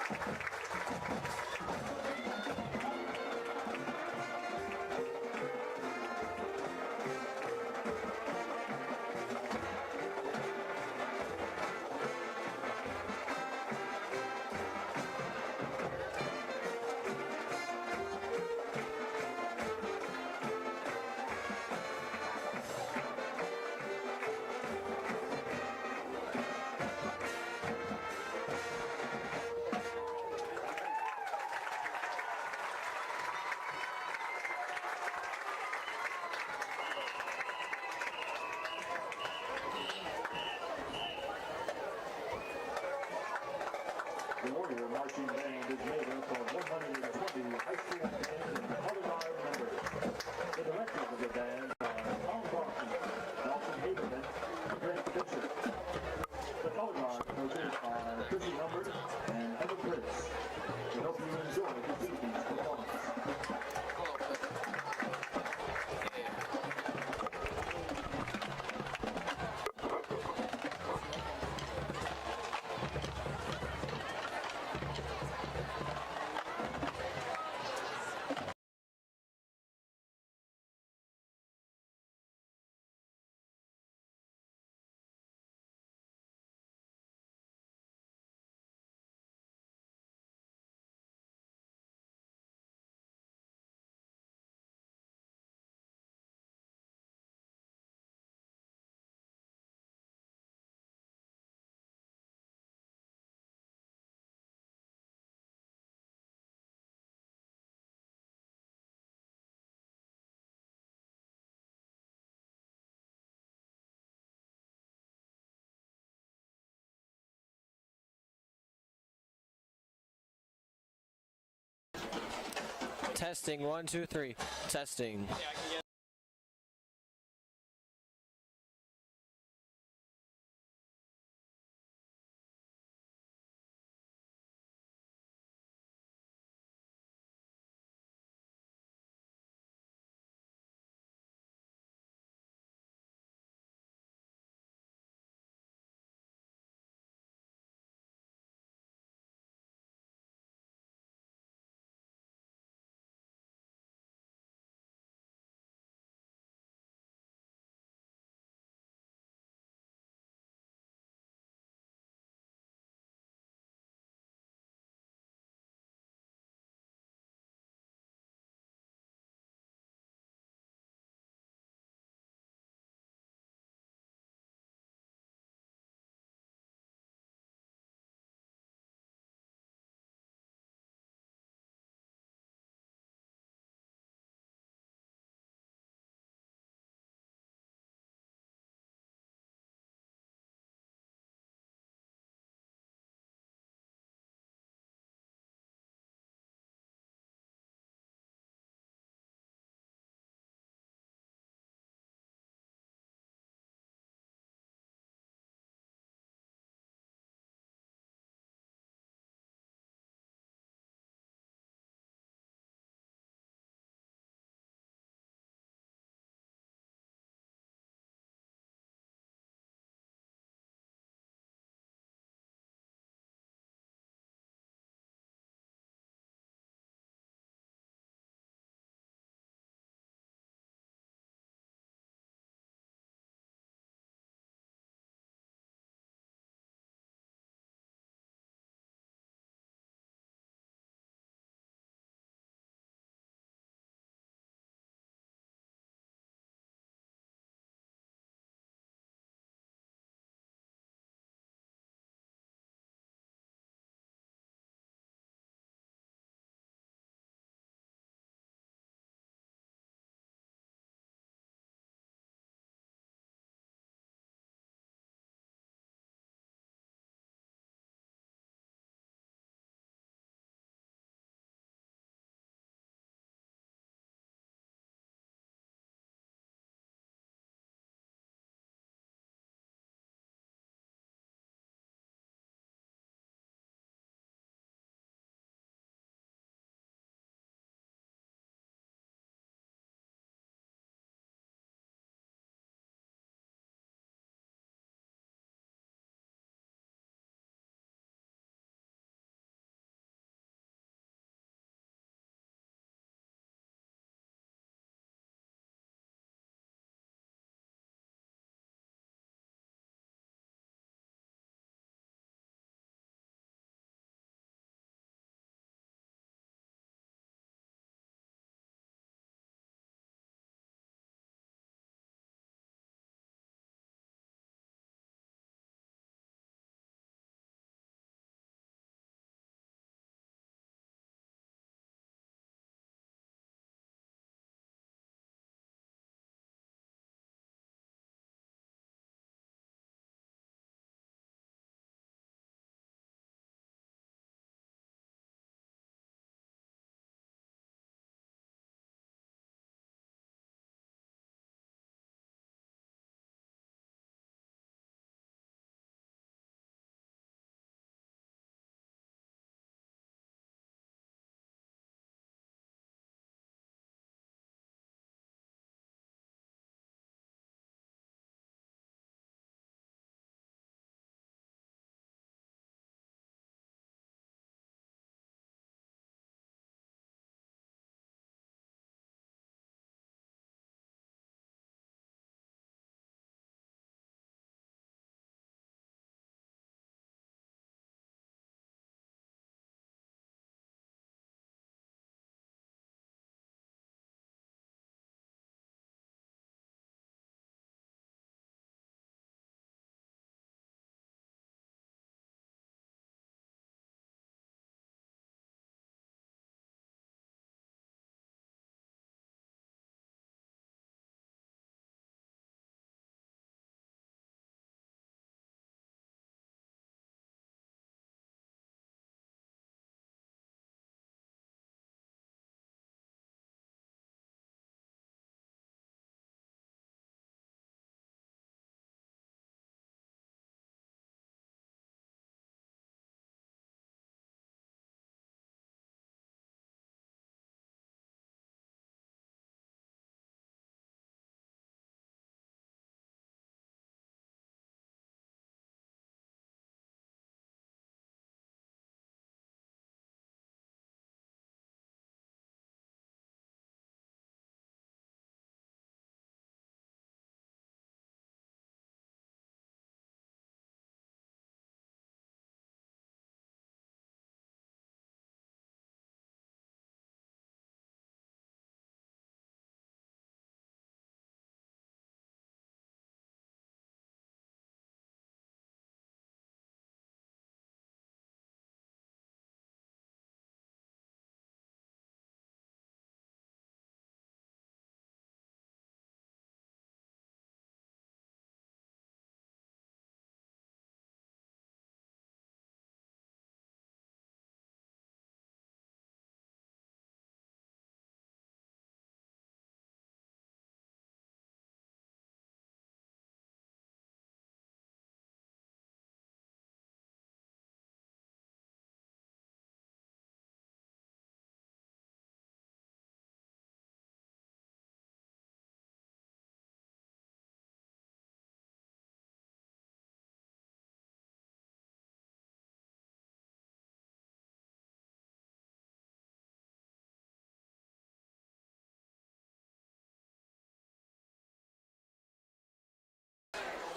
The Warrior marching band is made up of 120 high school bands and color guard members. The directors of the band are Tom Boston, Nelson Haberman, and Grant Bishop. The color guard coaches are Chrissy Humbert and Emma Prince. We hope you enjoy this evening's performance. Testing, 1, 2, 3. Testing.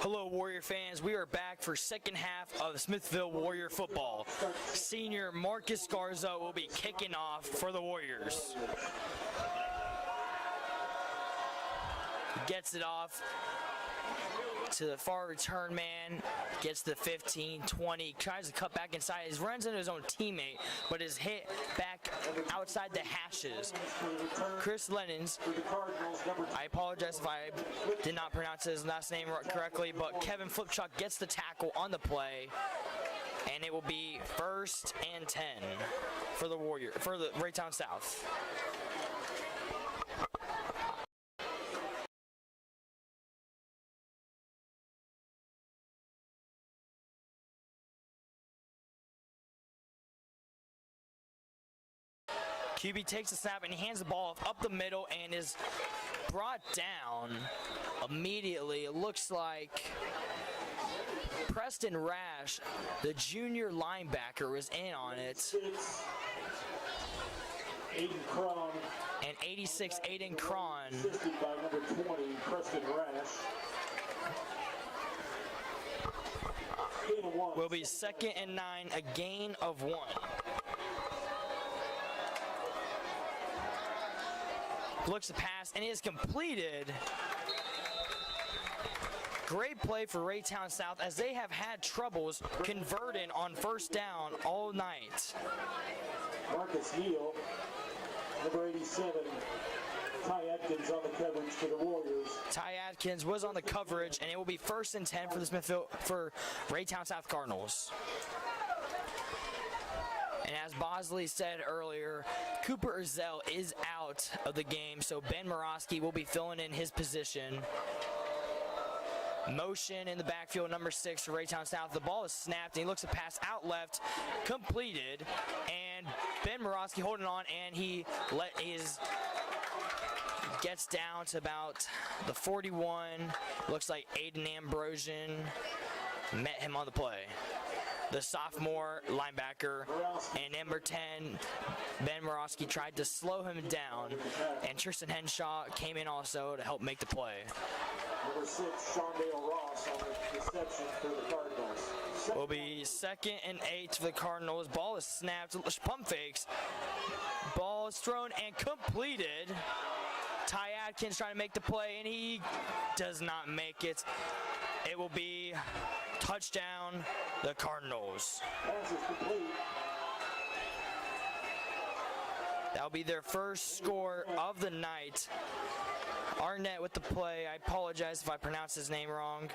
Hello, Warrior fans. We are back for second half of Smithville Warrior football. Senior Marcus Garza will be kicking off for the Warriors. He gets it off to the far return man, gets the 15, 20, tries to cut back inside. He runs into his own teammate, but is hit back outside the hashes. Chris Lennons, I apologize if I did not pronounce his last name correctly, but Kevin Flipchuck gets the tackle on the play, and it will be 1st and 10 for the Raytown South. QB takes the snap and he hands the ball up the middle and is brought down immediately. It looks like Preston Rash, the junior linebacker, was in on it. Aiden Cron. And 86, Aiden Cron. Assisted by number 20, Preston Rash. Will be 2nd and 9, a gain of 1. Looks to pass and is completed. Great play for Raytown South as they have had troubles converting on 1st down all night. Marcus Neal, number 87, Ty Atkins on the coverage for the Warriors. Ty Atkins was on the coverage, and it will be 1st and 10 for Raytown South Cardinals. And as Bosley said earlier, Cooper Erzell is out of the game, so Ben Morosky will be filling in his position. Motion in the backfield, number 6 for Raytown South. The ball is snapped, and he looks to pass out left, completed, and Ben Morosky holding on, and he gets down to about the 41. Looks like Aiden Ambrosian met him on the play. The sophomore linebacker, and number 10, Ben Morosky, tried to slow him down, and Tristan Henshaw came in also to help make the play. Number 6, Shondale Ross on the reception for the Cardinals. Will be 2nd and 8 for the Cardinals. Ball is snapped, pump fakes. Ball is thrown and completed. Ty Atkins trying to make the play, and he does not make it. It will be touchdown, the Cardinals. Pass is complete. That'll be their first score of the night. Arnett with the play. I apologize if I pronounced his name wrong.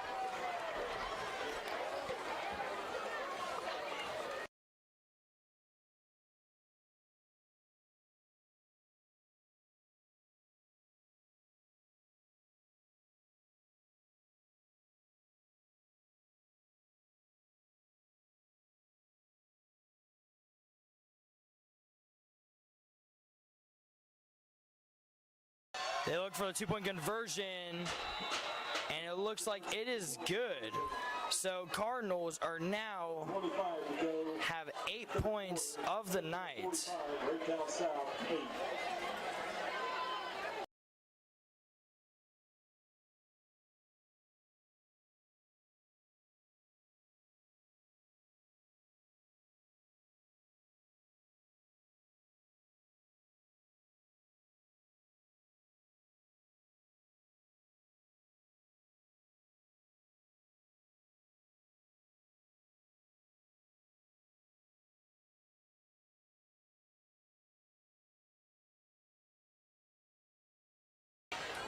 They look for the 2-point conversion, and it looks like it is good. So Cardinals are now have 8 points of the night. Raytown South, 8.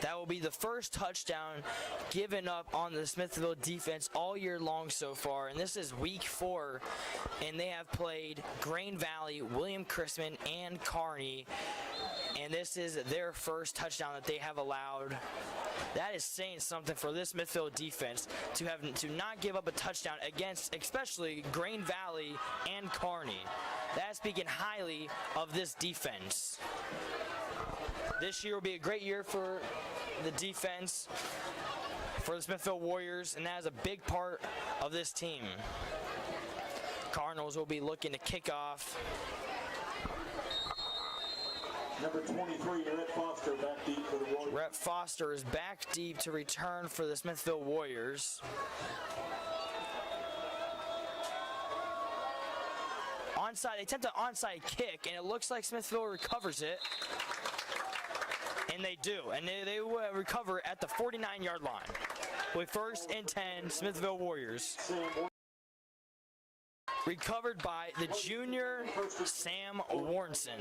That will be the first touchdown given up on the Smithville defense all year long so far. And this is week 4, and they have played Grain Valley, William Chrisman, and Kearney. And this is their first touchdown that they have allowed. That is saying something for this Smithville defense to not give up a touchdown against especially Grain Valley and Kearney. That's speaking highly of this defense. This year will be a great year for the defense for the Smithville Warriors, and that is a big part of this team. Cardinals will be looking to kick off. Number 23, Rhett Foster, back deep for the Warriors. Rhett Foster is back deep to return for the Smithville Warriors. Onside, they attempt an onside kick, and it looks like Smithville recovers it. And they do, and they recover at the 49-yard line. With 1st and 10, Smithville Warriors. Recovered by the junior Sam Warnson.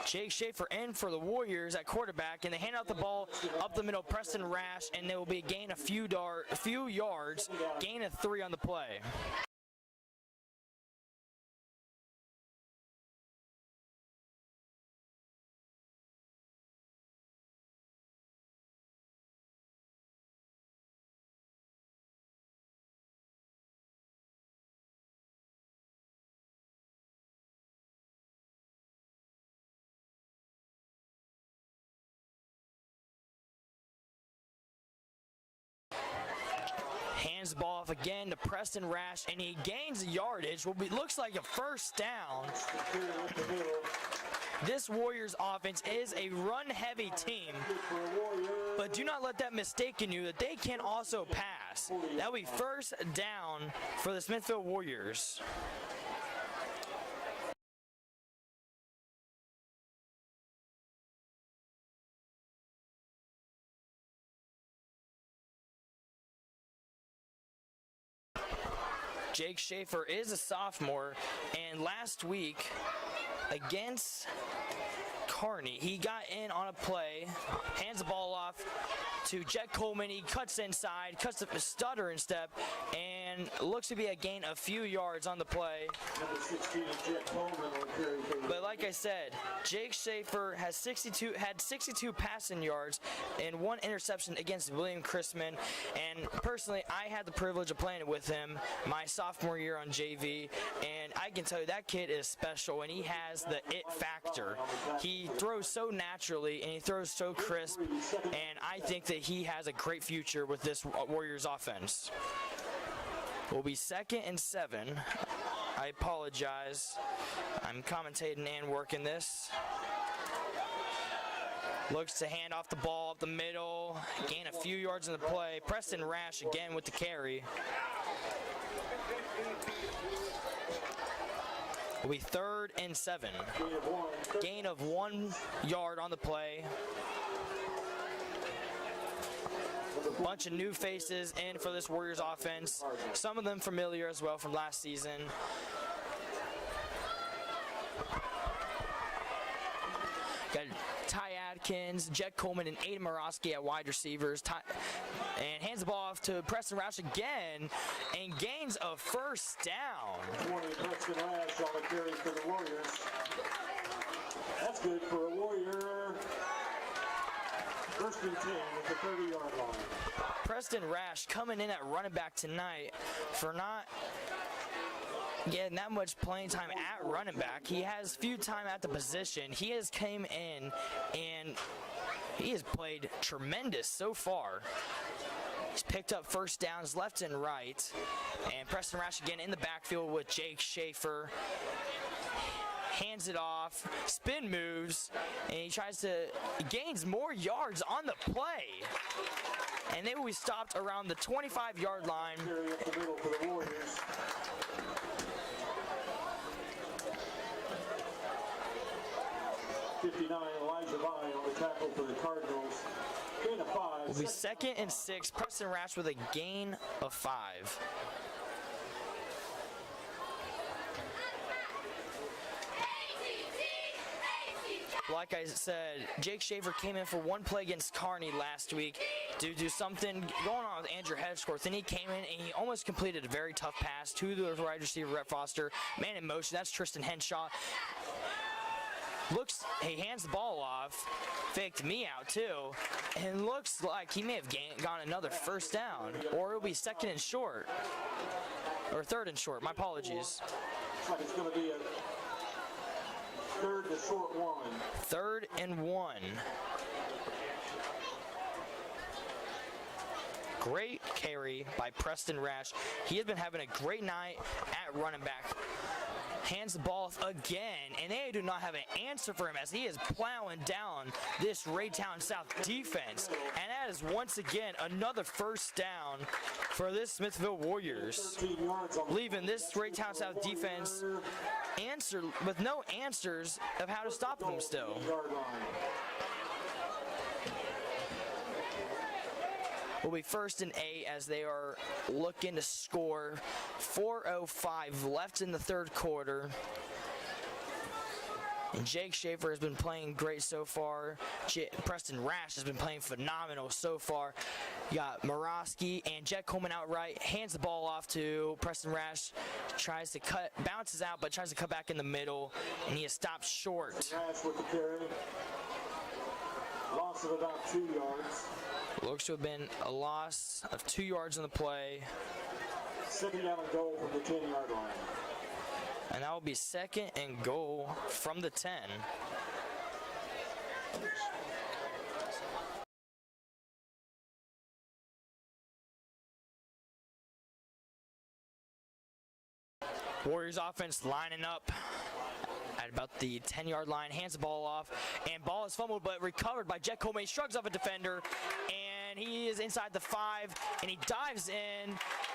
Jake Schaefer in for the Warriors at quarterback, and they hand out the ball up the middle, Preston Rash, and there will be a gain a few yards, gain of 3 on the play. Hands the ball off again to Preston Rash, and he gains yardage. Looks like a 1st down. This Warriors offense is a run-heavy team, but do not let that mistaken you that they can also pass. That will be 1st down for the Smithville Warriors. Jake Schaefer is a sophomore, and last week against Kearney, he got in on a play, hands the ball off to Jet Coleman. He cuts inside, cuts the stutter and step, and looks to be a gain a few yards on the play. Number 16, Jet Coleman will carry for the But like I said, Jake Schaefer had 62 passing yards and 1 interception against William Chrisman. And personally, I had the privilege of playing with him my sophomore year on JV, and I can tell you that kid is special, and he has the it factor. He throws so naturally, and he throws so crisp, and I think that he has a great future with this Warriors offense. Will be 2nd and 7. I apologize. I'm commentating and working this. Looks to hand off the ball up the middle, gain a few yards in the play. Preston Rash again with the carry. Will be 3rd and 7. Gain of 1 yard on the play. Bunch of new faces in for this Warriors offense. Some of them familiar as well from last season. Got Ty Adkins, Jet Coleman, and Aiden Morosky at wide receivers. And hands the ball off to Preston Rash again, and gains a 1st down. 20, Preston Rash on the carry for the Warriors. That's good for a Warrior. 1st and 10 at the 30-yard line. Preston Rash coming in at running back tonight for not getting that much playing time at running back. He has few time at the position. He has came in and he has played tremendous so far. He's picked up 1st downs left and right. And Preston Rash again in the backfield with Jake Schaefer. Hands it off, spin moves, and he gains more yards on the play. And they will be stopped around the 25-yard line. Carry up the middle for the Warriors. Elijah Vine on the tackle for the Cardinals. Gain of 5. Will be 2nd and 6. Preston Rash with a gain of 5. Like I said, Jake Schaefer came in for 1 play against Kearney last week due to something going on with Andrew Hedgecourt. Then he came in and he almost completed a very tough pass to the wide receiver, Rhett Foster. Man in motion, that's Tristan Henshaw. he hands the ball off, faked me out too, and looks like he may have gotten another first down, or it'll be second and short, or third and short. My apologies. Looks like it's going to be a third to short one. 3rd and 1. Great carry by Preston Rash. He has been having a great night at running back. Hands the ball off again, and they do not have an answer for him as he is plowing down this Raytown South defense. And that is once again another first down for this Smithville Warriors, leaving this Raytown South defense with no answers of how to stop them still. Will be 1st and 8 as they are looking to score. 4:05 left in the third quarter. And Jake Schaefer has been playing great so far. Preston Rash has been playing phenomenal so far. You got Morosky and Jet Coleman outright. Hands the ball off to Preston Rash. Tries to bounces out, but tries to cut back in the middle. And he is stopped short. Rash with the carry. Loss of about 2 yards. Looks to have been a loss of 2 yards on the play. 2nd down and goal from the 10-yard line. And that will be 2nd and goal from the 10. Warriors offense lining up at about the 10-yard line, hands the ball off, and ball is fumbled but recovered by Jet Coleman. He shrugs off a defender, and he is inside the 5, and he dives in,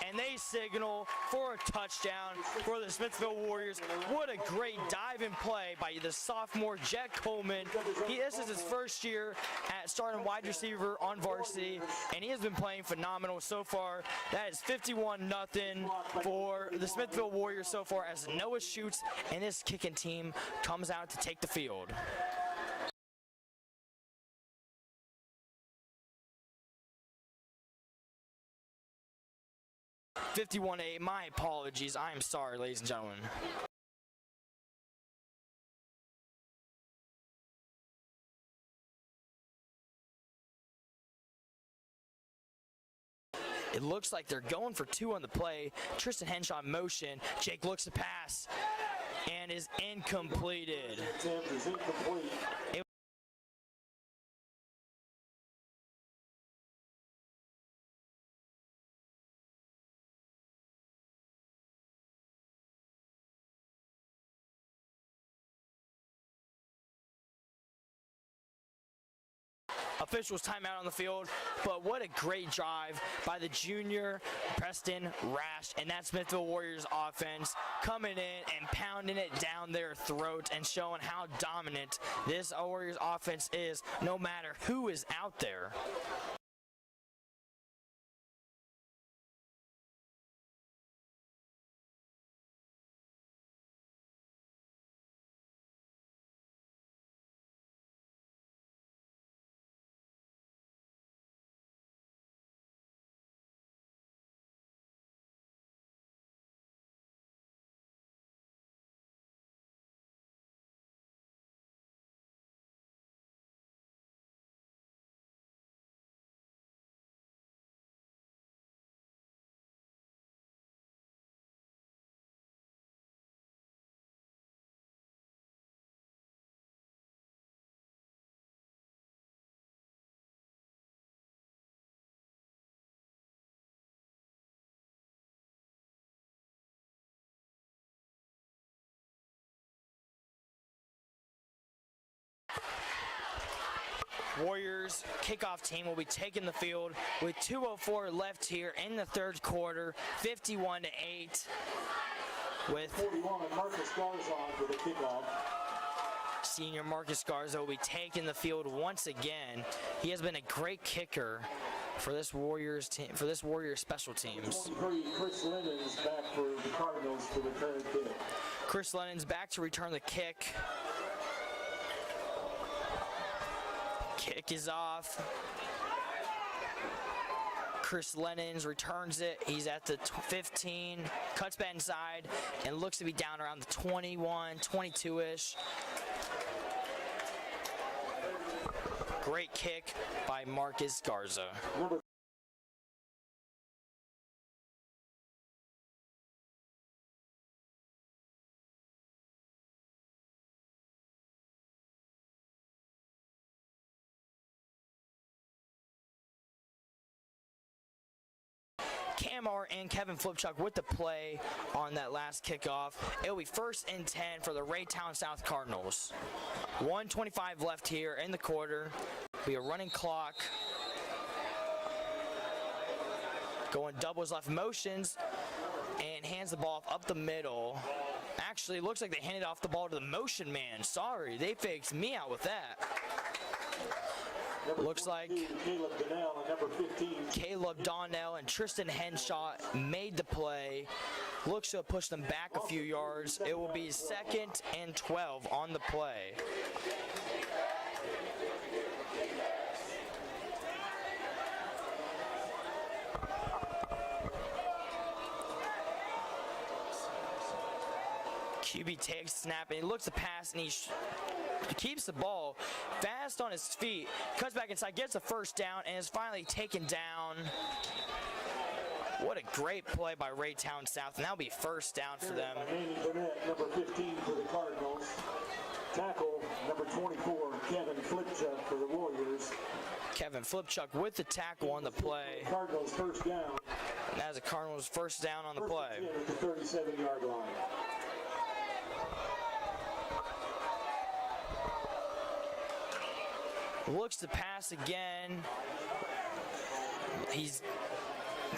and they signal for a touchdown for the Smithville Warriors. What a great dive and play by the sophomore Jet Coleman. This is his first year at starting wide receiver on varsity, and he has been playing phenomenal so far. That is 51-0 for the Smithville Warriors so far as Noah shoots, and this kicking team comes out to take the field. $51-8. My apologies. I am sorry, ladies and gentlemen. It looks like they're going for 2 on the play. Tristan Henshaw in motion. Jake looks to pass and is incompleted. Officials timeout on the field, but what a great drive by the junior Preston Rash and that Smithville Warriors offense coming in and pounding it down their throat and showing how dominant this Warriors offense is no matter who is out there. Warriors kickoff team will be taking the field with 2:04 left here in the third quarter, 51-8. With 41, Marcus Garza for the kickoff. Senior Marcus Garza will be taking the field once again. He has been a great kicker for this Warriors team, for this Warriors special teams. Chris Lennon's back for the Cardinals to return the kick. Chris Lennon's back to return the kick. Kick is off. Chris Lennons returns it. He's at the 15, cuts back inside, and looks to be down around the 21, 22-ish. Great kick by Marcus Garza. Camar and Kevin Flipchuck with the play on that last kickoff. It'll be 1st and 10 for the Raytown South Cardinals. 1:25 left here in the quarter. Be a running clock. Going doubles left motions and hands the ball up the middle. Actually, looks like they handed off the ball to the motion man. Sorry, they faked me out with that. Looks like Caleb Donnell and Tristan Henshaw made the play. Looks to have pushed them back a few yards. It will be 2nd and 12 on the play. QB takes snap and he looks to pass and he keeps the ball fast on his feet, cuts back inside, gets a 1st down, and is finally taken down. What a great play by Raytown South, and that'll be 1st down for them. Number 15 for the Cardinals. Tackle number 24, Kevin Flipchuck for the Warriors. Kevin Flipchuck with the tackle on the play. Cardinals 1st down. And that is the Cardinals' 1st down on the play. At the 37-yard line. Looks to pass again. He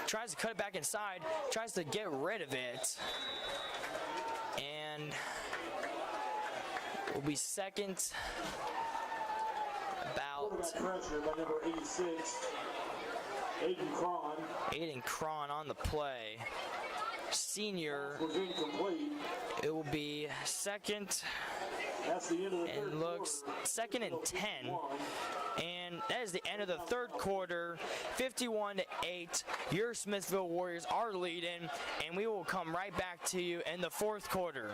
tries to cut it back inside, tries to get rid of it. And will be 2nd, about pressure by number 86, Aiden Cron on the play. Senior. Was incomplete. It will be 2nd. That's the end of the and looks 2nd and 10. And that is the end of the 3rd quarter. 51-8. Your Smithville Warriors are leading, and we will come right back to you in the 4th quarter.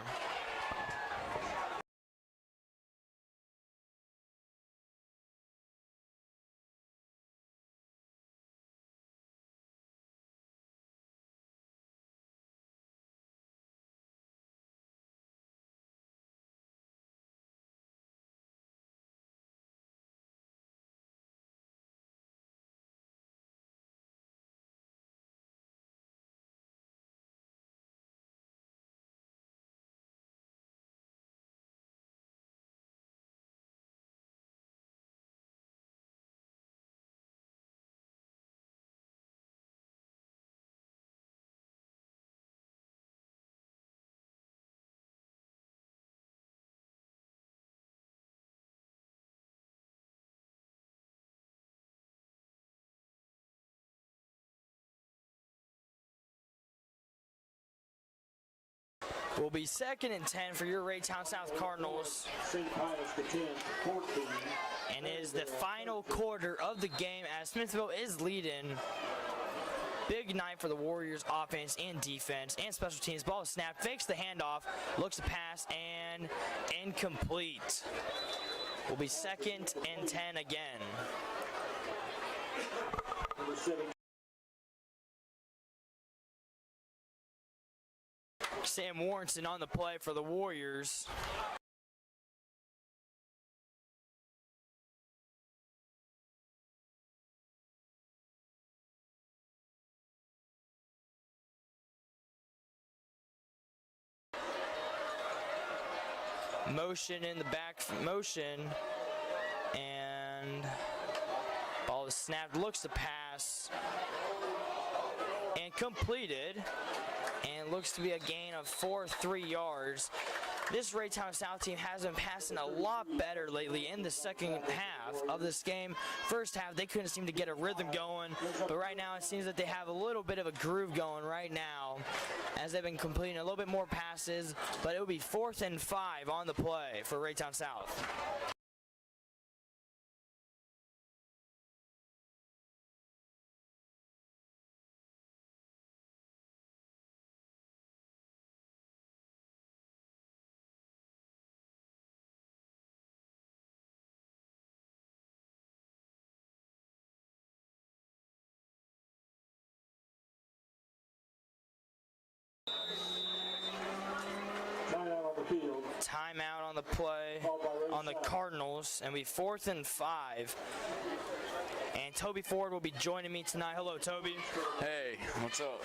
Will be 2nd and 10 for your Raytown South Cardinals. And it is the final quarter of the game as Smithville is leading. Big night for the Warriors offense and defense and special teams. Ball is snapped, fakes the handoff, looks to pass, and incomplete. Will be 2nd and 10 again. Sam Warrenson on the play for the Warriors. Motion in the back, motion, and ball is snapped, looks to pass, and completed. And looks to be a gain of 3 yards. This Raytown South team has been passing a lot better lately in the 2nd half of this game. 1st half, they couldn't seem to get a rhythm going, but right now it seems that they have a little bit of a groove going right now as they've been completing a little bit more passes, but it will be 4th and 5 on the play for Raytown South. Timeout on the play on the Cardinals, and we 4th and 5. And Toby Ford will be joining me tonight. Hello, Toby. Hey, what's up?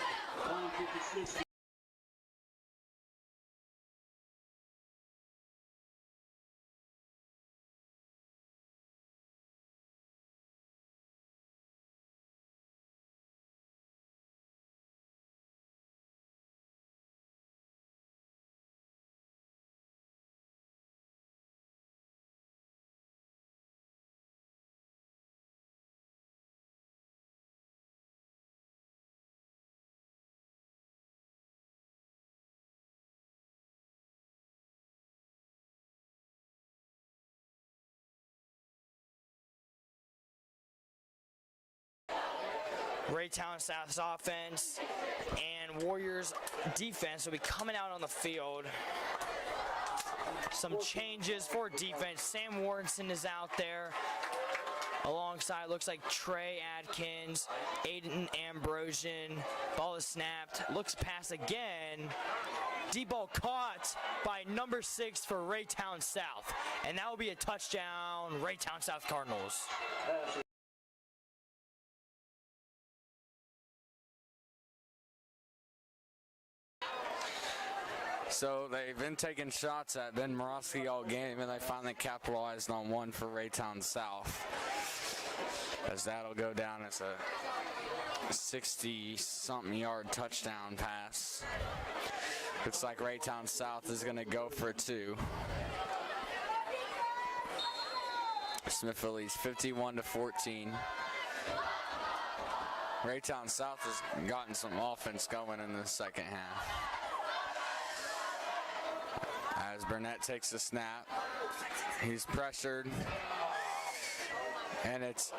Raytown South's offense and Warriors defense will be coming out on the field. Some changes for defense. Sam Warrenson is out there alongside, looks like Trey Adkins, Aiden Ambrosian. Ball is snapped, looks pass again. Deep ball caught by number 6 for Raytown South. And that will be a touchdown, Raytown South Cardinals. So they've been taking shots at Ben Morosky all game, and they finally capitalized on one for Raytown South, as that'll go down as a 60-something yard touchdown pass. Looks like Raytown South is going to go for 2. Smithville leads 51-14. Raytown South has gotten some offense going in the second half. As Burnett takes the snap, he's pressured, and it's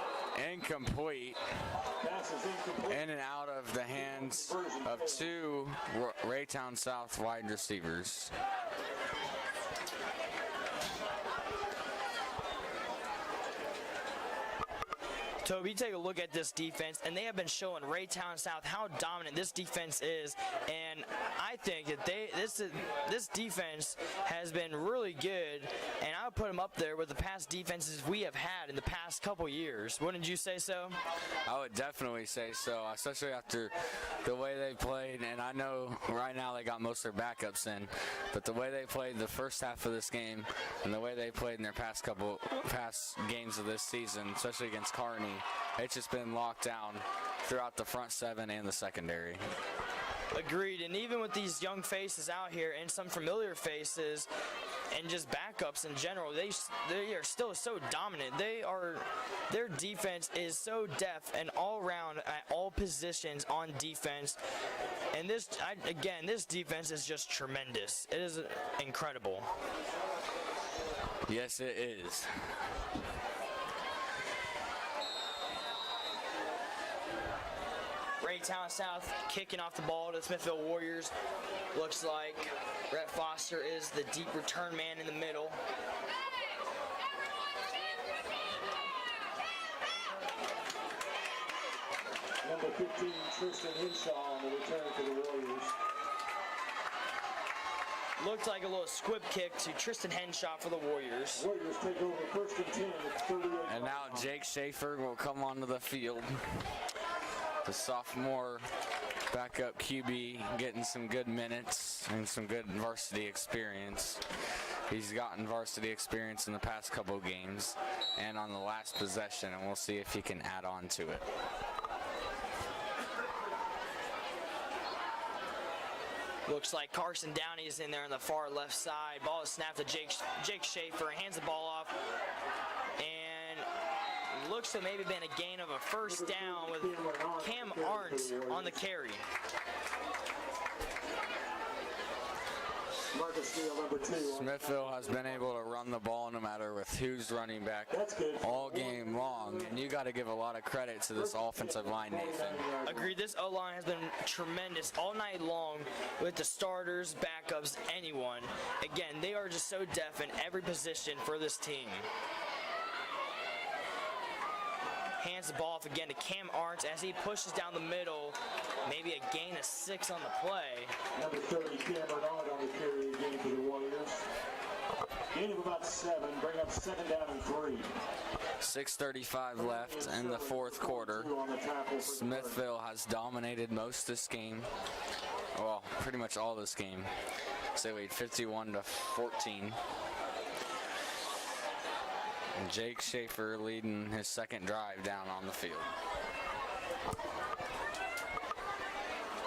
incomplete. In and out of the hands of 2 Raytown South wide receivers. Toby, you take a look at this defense, and they have been showing Raytown South how dominant this defense is, and I think that this defense has been really good, and I would put them up there with the past defenses we have had in the past couple years. Wouldn't you say so? I would definitely say so, especially after the way they played, and I know right now they got most of their backups in, but the way they played the first half of this game and the way they played in their past games of this season, especially against Kearney, it's just been locked down throughout the front 7 and the secondary. Agreed, and even with these young faces out here and some familiar faces and just backups in general, they are still so dominant. Their defense is so depth and all around at all positions on defense. And this defense is just tremendous. It is incredible. Yes, it is. Raytown South kicking off the ball to the Smithville Warriors. Looks like Rhett Foster is the deep return man in the middle. Number 15, Tristan Henshaw on the return for the Warriors. Looked like a little squib kick to Tristan Henshaw for the Warriors. Warriors take over 1st and 10 at 38. And now Jake Schaefer will come onto the field. The sophomore backup QB getting some good minutes and some good varsity experience. He's gotten varsity experience in the past couple of games and on the last possession, and we'll see if he can add on to it. Looks like Carson Downey is in there on the far left side. Ball is snapped to Jake Schaefer. Hands the ball off. And looks to maybe been a gain of a first down with Cam Arndt on the carry. Smithville has been able to run the ball no matter with who's running back all game long, and you got to give a lot of credit to this offensive line, Nathan. Agreed. This O-line has been tremendous all night long with the starters, backups, anyone. Again, they are just so depth in every position for this team. Hands the ball off again to Cam Arndt as he pushes down the middle. Maybe a gain of 6 on the play. Number 30, Cameron Arndt on the carry again for the Warriors. Gain of about 7, bring up 2nd down and 3. 6:35 left in the fourth quarter. Smithville has dominated most this game. Well, pretty much all this game. So we had 51-14. And Jake Schaefer leading his second drive down on the field.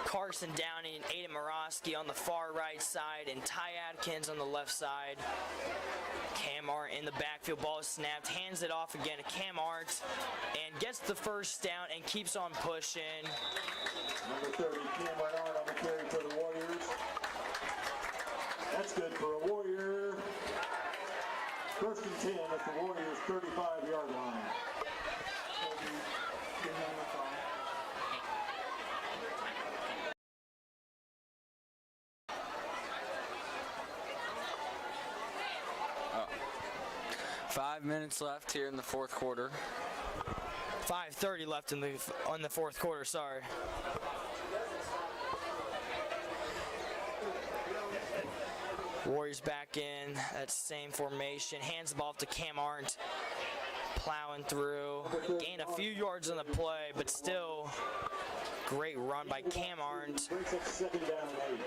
Carson Downing and Aiden Morosky on the far right side, and Ty Adkins on the left side. Cam Arndt in the backfield, ball is snapped, hands it off again to Cam Arndt, and gets the first down and keeps on pushing. Number 30, Cam Arndt on the carry for the Warriors. That's good for a Warrior. 1st and 10 at the Warriors' 35-yard line. 5 minutes left here in the fourth quarter. 5:30 left in the fourth quarter, sorry. Warriors back in, that same formation. Hands the ball off to Cam Arndt. Plowing through. Gain a few yards on the play, but still great run by Cam Arndt. Brings up 2nd down and 8.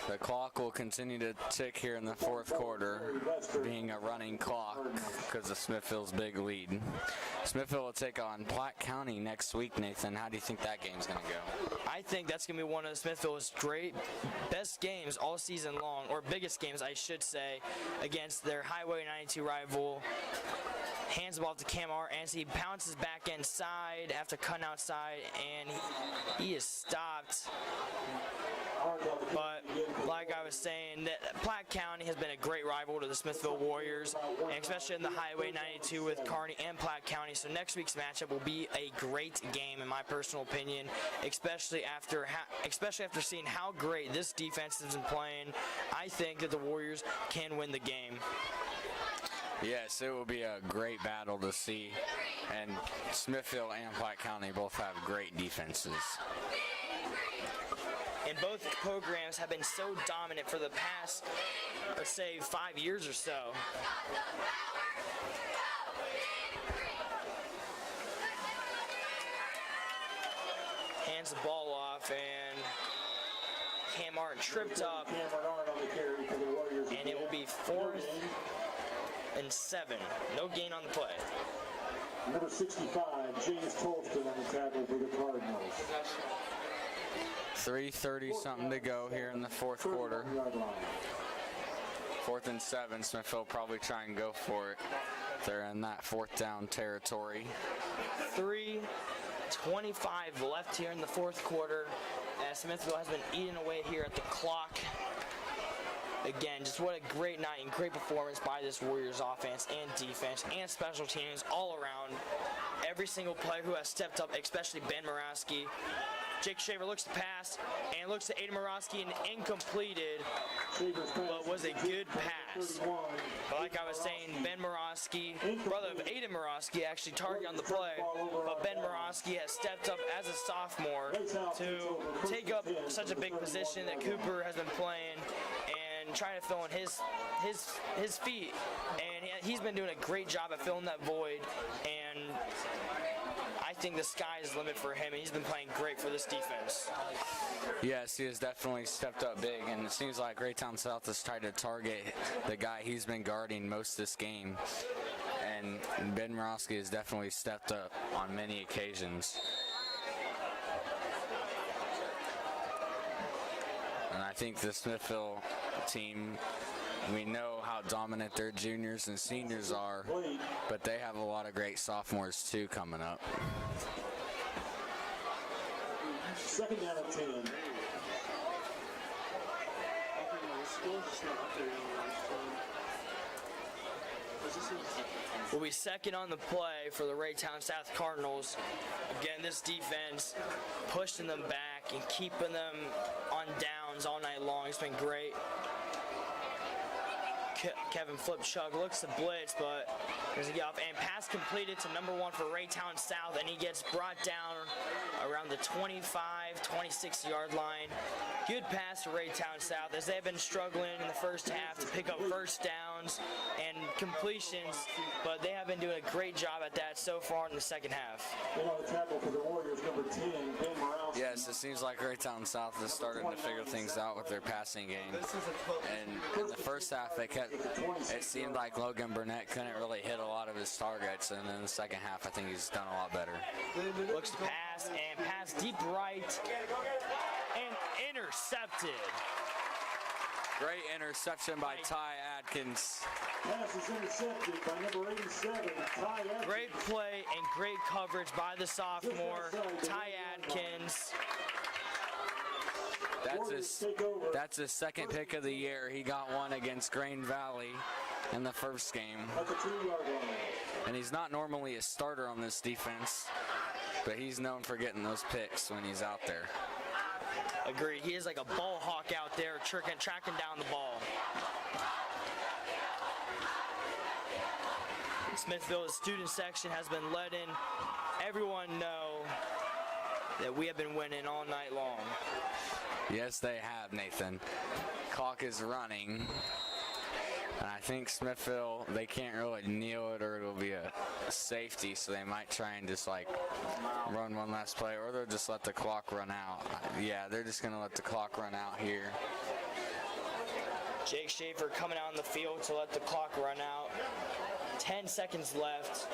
The clock will continue to tick here in the fourth quarter, being a running clock because of Smithville's big lead. Smithville will take on Platte County next week, Nathan. How do you think that game's going to go? I think that's going to be one of Smithville's best games all season long, or biggest games, I should say, against their Highway 92 rival. Hands the ball to Cam Arndt, and he bounces back inside after cutting outside, and he is stopped. But like I was saying, Platte County has been a great rival to the Smithville Warriors, and especially in the Highway 92 with Kearney and Platte County. So next week's matchup will be a great game, in my personal opinion, especially after seeing how great this defense has been playing. I think that the Warriors can win the game. Yes, it will be a great battle to see, and Smithville and Platte County both have great defenses. And both programs have been so dominant for the past, let's say, 5 years or so. Hands the ball off, and Cam Arndt tripped up, and it will be 4th and 7. No gain on the play. Number 65, James Tolston on the tackle for the Cardinals. 3:30 something to go here in the fourth quarter. 4th and 7. Smithville probably try and go for it. They're in that 4th down territory. 3:25 left here in the fourth quarter, as Smithville has been eating away here at the clock. Again, just what a great night and great performance by this Warriors offense and defense and special teams all around. Every single player who has stepped up, especially Ben Morosky. Jake Shaver looks to pass and looks to Aiden Morosky, and incompleted, but was a good pass. But like I was saying, Ben Morosky, brother of Aiden Morosky, actually targeted on the play, but Ben Morosky has stepped up as a sophomore to take up such a big position that Cooper has been playing and trying to fill in his feet, and he's been doing a great job at filling that void, and I think the sky is the limit for him, and he's been playing great for this defense. Yes, he has definitely stepped up big, and it seems like Raytown South has tried to target the guy he's been guarding most of this game, and Ben Morosky has definitely stepped up on many occasions. And I think the Smithville team, we know how dominant their juniors and seniors are, but they have a lot of great sophomores too coming up. 2nd down and 10. Will be second on the play for the Raytown South Cardinals. Again, this defense pushing them back and keeping them on downs all night long. It's been great. Kevin Flipchuk looks to blitz, but there's a get off. And pass completed to number 1 for Raytown South, and he gets brought down around the 25, 26-yard line. Good pass to Raytown South as they've been struggling in the first half to pick up first downs and completions, but they have been doing a great job at that so far in the second half. Tackle for the Warriors, number 10, Ben Morales. Yes, it seems like Raytown South is starting to figure things out with their passing game. And in the first half, it seemed like Logan Burnett couldn't really hit a lot of his targets, and in the second half, I think he's done a lot better. Looks to pass, and pass deep right, and intercepted. Great interception by Ty Adkins. Pass is intercepted by number 87, Ty Adkins. Great play and great coverage by the sophomore, Ty Adkins. That's his second pick of the year. He got one against Grain Valley in the first game. At the 2-yard line. And he's not normally a starter on this defense, but he's known for getting those picks when he's out there. Agreed. He is like a ball hawk out there, tracking down the ball. Smithville's student section has been letting everyone know that we have been winning all night long. Yes, they have, Nathan. Clock is running. And I think Smithville, they can't really kneel it or it'll be a safety, so they might try and just like run one last play, or they'll just let the clock run out. Yeah, they're just gonna let the clock run out here. Jake Schaefer coming out on the field to let the clock run out. 10 seconds left.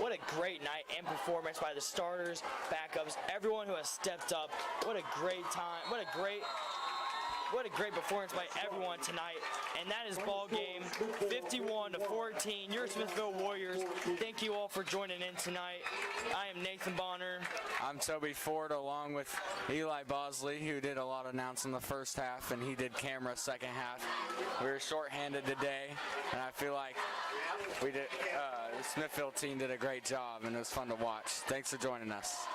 What a great night and performance by the starters, backups, everyone who has stepped up. What a great time. What a great performance by everyone tonight. And that is ball game 51-14. Your Smithville Warriors. Thank you all for joining in tonight. I am Nathan Bonner. I'm Toby Ford, along with Eli Bosley, who did a lot of announcing the first half, and he did camera second half. We were shorthanded today, and I feel like we did. The Smithville team did a great job, and it was fun to watch. Thanks for joining us.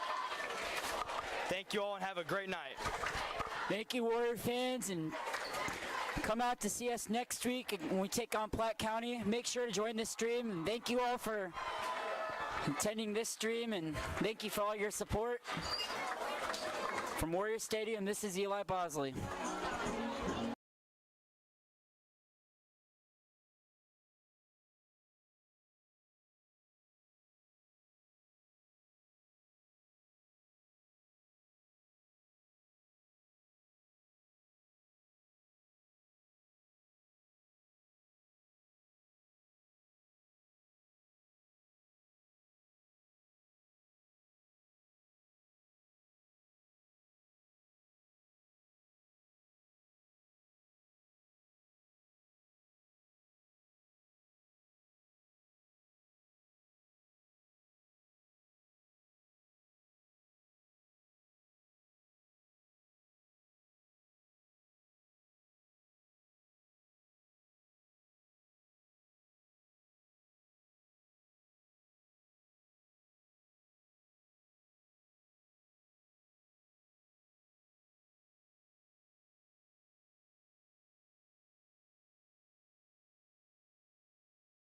Thank you all, and have a great night. Thank you, Warrior fans, and come out to see us next week when we take on Platte County. Make sure to join this stream, and thank you all for attending this stream, and thank you for all your support. From Warrior Stadium, this is Eli Bosley.